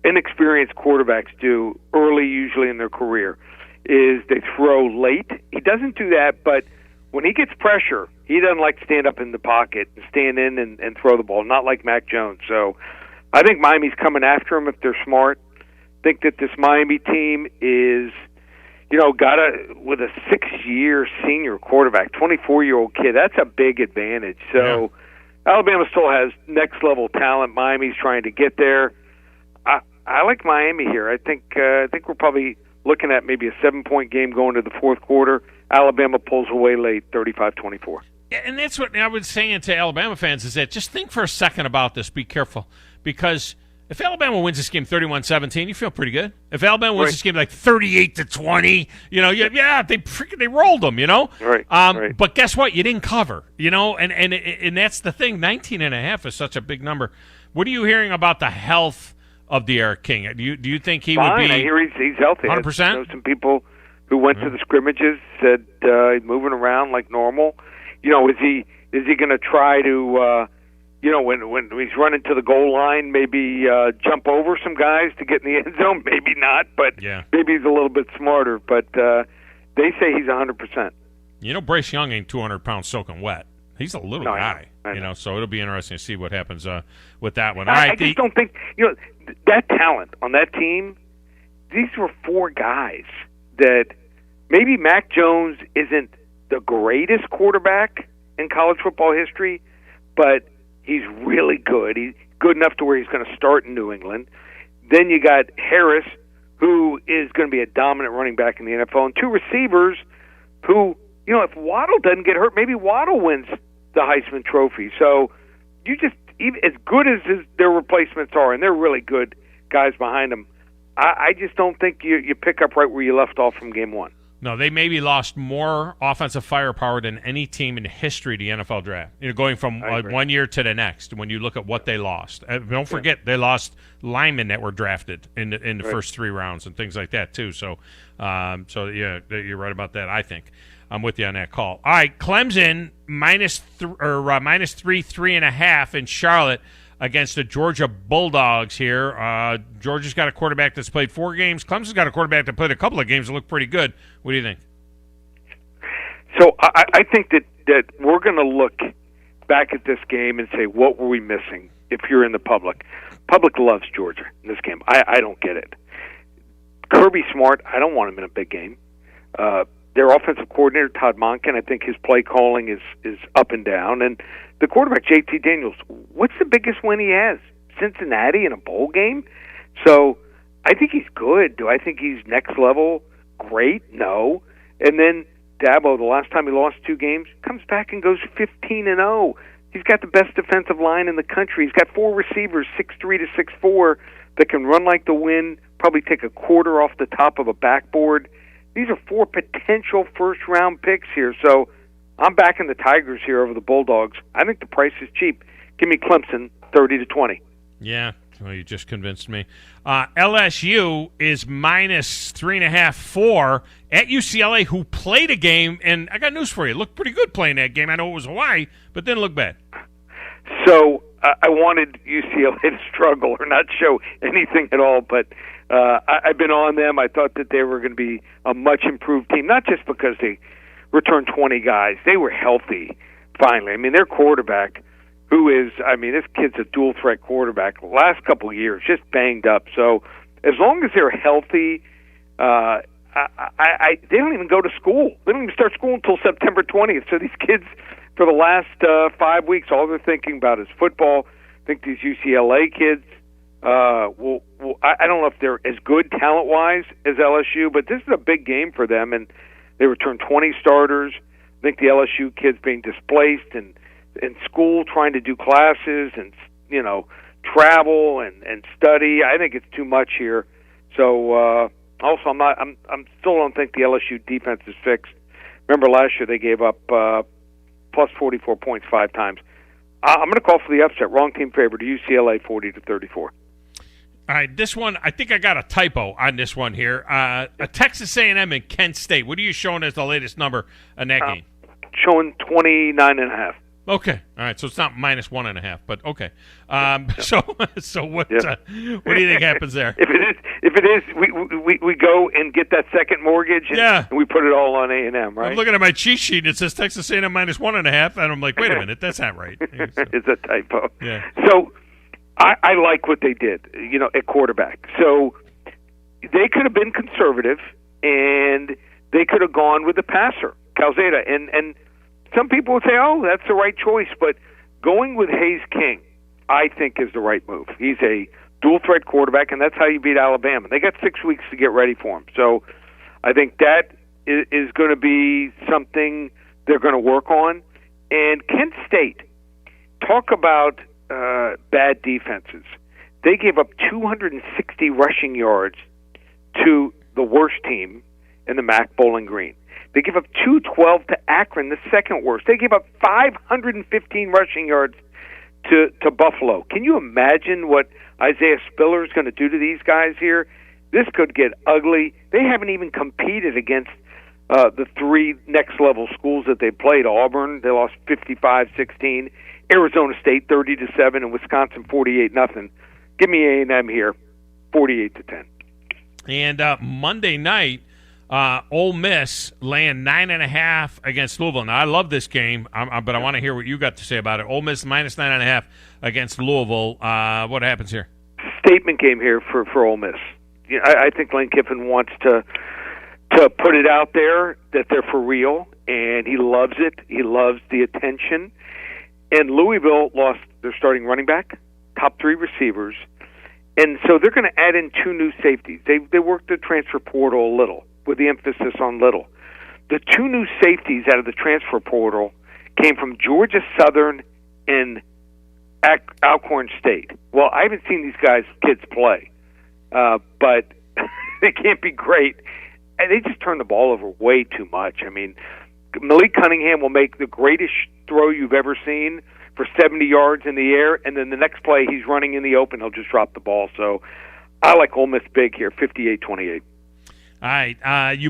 inexperienced quarterbacks do early, usually in their career, is they throw late. He doesn't do that, but when he gets pressure, he doesn't like to stand up in the pocket and stand in and throw the ball, not like Mac Jones. So I think Miami's coming after him if they're smart. I think that this Miami team is, with a 6-year senior quarterback, 24-year-old kid, that's a big advantage. So Alabama still has next-level talent. Miami's trying to get there. I like Miami here. I think we're probably looking at maybe a 7-point game going to the fourth quarter. Alabama pulls away late, 35-24. Yeah, and that's what I was saying to Alabama fans is that just think for a second about this. Be careful. Because if Alabama wins this game 31-17, you feel pretty good. If Alabama wins this game like 38-20, they rolled them, Right. But guess what? You didn't cover, and that's the thing. 19.5 is such a big number. What are you hearing about the health of the Eric King? Do you think he would be? I hear he's healthy. 100%. I know some people who went to the scrimmages said he's moving around like normal. Is he going to try to when he's running to the goal line, maybe jump over some guys to get in the end zone? Maybe not, but maybe he's a little bit smarter. But they say he's 100%. Bryce Young ain't 200 pounds soaking wet. He's a little guy, so it'll be interesting to see what happens with that one. All right, I just don't think that talent on that team. These were 4 guys that maybe Mac Jones isn't the greatest quarterback in college football history, but he's really good. He's good enough to where he's going to start in New England. Then you got Harris, who is going to be a dominant running back in the NFL, and 2 receivers who, if Waddle doesn't get hurt, maybe Waddle wins the Heisman Trophy. So even as good as their replacements are, and they're really good guys behind them, I just don't think you pick up right where you left off from game 1. No, they maybe lost more offensive firepower than any team in the history of the NFL draft. Going from one year to the next. When you look at what they lost, don't forget they lost linemen that were drafted in the first 3 rounds and things like that too. So, you're right about that. I think I'm with you on that call. All right, Clemson minus 3.5 in Charlotte against the Georgia Bulldogs here. Georgia's got a quarterback that's played 4 games. Clemson's got a quarterback that played a couple of games that look pretty good. What do you think? So I think that we're going to look back at this game and say, what were we missing if you're in the public? Public loves Georgia in this game. I don't get it. Kirby Smart, I don't want him in a big game. Their offensive coordinator, Todd Monken, I think his play calling is up and down. And the quarterback, JT Daniels, what's the biggest win he has? Cincinnati in a bowl game? So I think he's good. Do I think he's next level? Great? No. And then Dabo, the last time he lost 2 games, comes back and goes 15-0. He's got the best defensive line in the country. He's got 4 receivers, 6'3" to 6'4", that can run like the wind, probably take a quarter off the top of a backboard. These are 4 potential first-round picks here. So I'm backing the Tigers here over the Bulldogs. I think the price is cheap. Give me Clemson 30-20. Yeah, well, you just convinced me. LSU is minus 3.5, 4 at UCLA, who played a game, and I got news for you. Looked pretty good playing that game. I know it was Hawaii, but didn't look bad. So I wanted UCLA to struggle or not show anything at all, but I've been on them. I thought that they were going to be a much improved team, not just because they returned 20 guys. They were healthy, finally. I mean, their quarterback, this kid's a dual-threat quarterback. The last couple of years, just banged up. So as long as they're healthy, they don't even go to school. They don't even start school until September 20th. So these kids, for the last 5 weeks, all they're thinking about is football. I think these UCLA kids, I don't know if they're as good talent-wise as LSU, but this is a big game for them, and they returned 20 starters. I think the LSU kids being displaced and in school trying to do classes and, travel and study. I think it's too much here. So also, I'm still don't think the LSU defense is fixed. Remember last year they gave up plus 44 points 5 times. I'm going to call for the upset. Wrong team favored. UCLA 40-34. All right, this one, I think I got a typo on this one here. A Texas A&M and Kent State. What are you showing as the latest number in that game? Showing 29.5. Okay, all right. So it's not minus 1.5, but okay. So what? What do you think happens there? If it is, we go and get that second mortgage, and we put it all on A&M, right? I'm looking at my cheat sheet. It says Texas A&M minus 1.5, and I'm like, wait a minute, that's not right. It's a typo. Yeah. So I like what they did, at quarterback. So they could have been conservative, and they could have gone with the passer, Calzada, and some people would say, oh, that's the right choice, but going with Hayes King, I think, is the right move. He's a dual-threat quarterback, and that's how you beat Alabama. They got 6 weeks to get ready for him. So I think that is going to be something they're going to work on. And Kent State, talk about bad defenses. They gave up 260 rushing yards to the worst team in the MAC, Bowling Green. They give up 212 to Akron, the second worst. They gave up 515 rushing yards to Buffalo. Can you imagine what Isaiah Spiller is going to do to these guys here? This could get ugly. They haven't even competed against the 3 next-level schools that they played. Auburn, they lost 55-16. Arizona State, 30-7, and Wisconsin, 48-0. Give me A&M here, 48-10. And Monday night, Ole Miss laying 9.5 against Louisville. Now, I love this game, but I want to hear what you got to say about it. Ole Miss minus 9.5 against Louisville. What happens here? Statement game here for Ole Miss. I think Lane Kiffin wants to put it out there that they're for real, and he loves it. He loves the attention. And Louisville lost their starting running back, top 3 receivers, and so they're going to add in 2 new safeties. They worked the transfer portal a little, with the emphasis on little. The 2 new safeties out of the transfer portal came from Georgia Southern and Alcorn State. Well, I haven't seen these kids play, but they can't be great. And they just turn the ball over way too much. I mean, Malik Cunningham will make the greatest throw you've ever seen for 70 yards in the air, and then the next play he's running in the open, he'll just drop the ball. So I like Ole Miss big here, 58-28. All right, you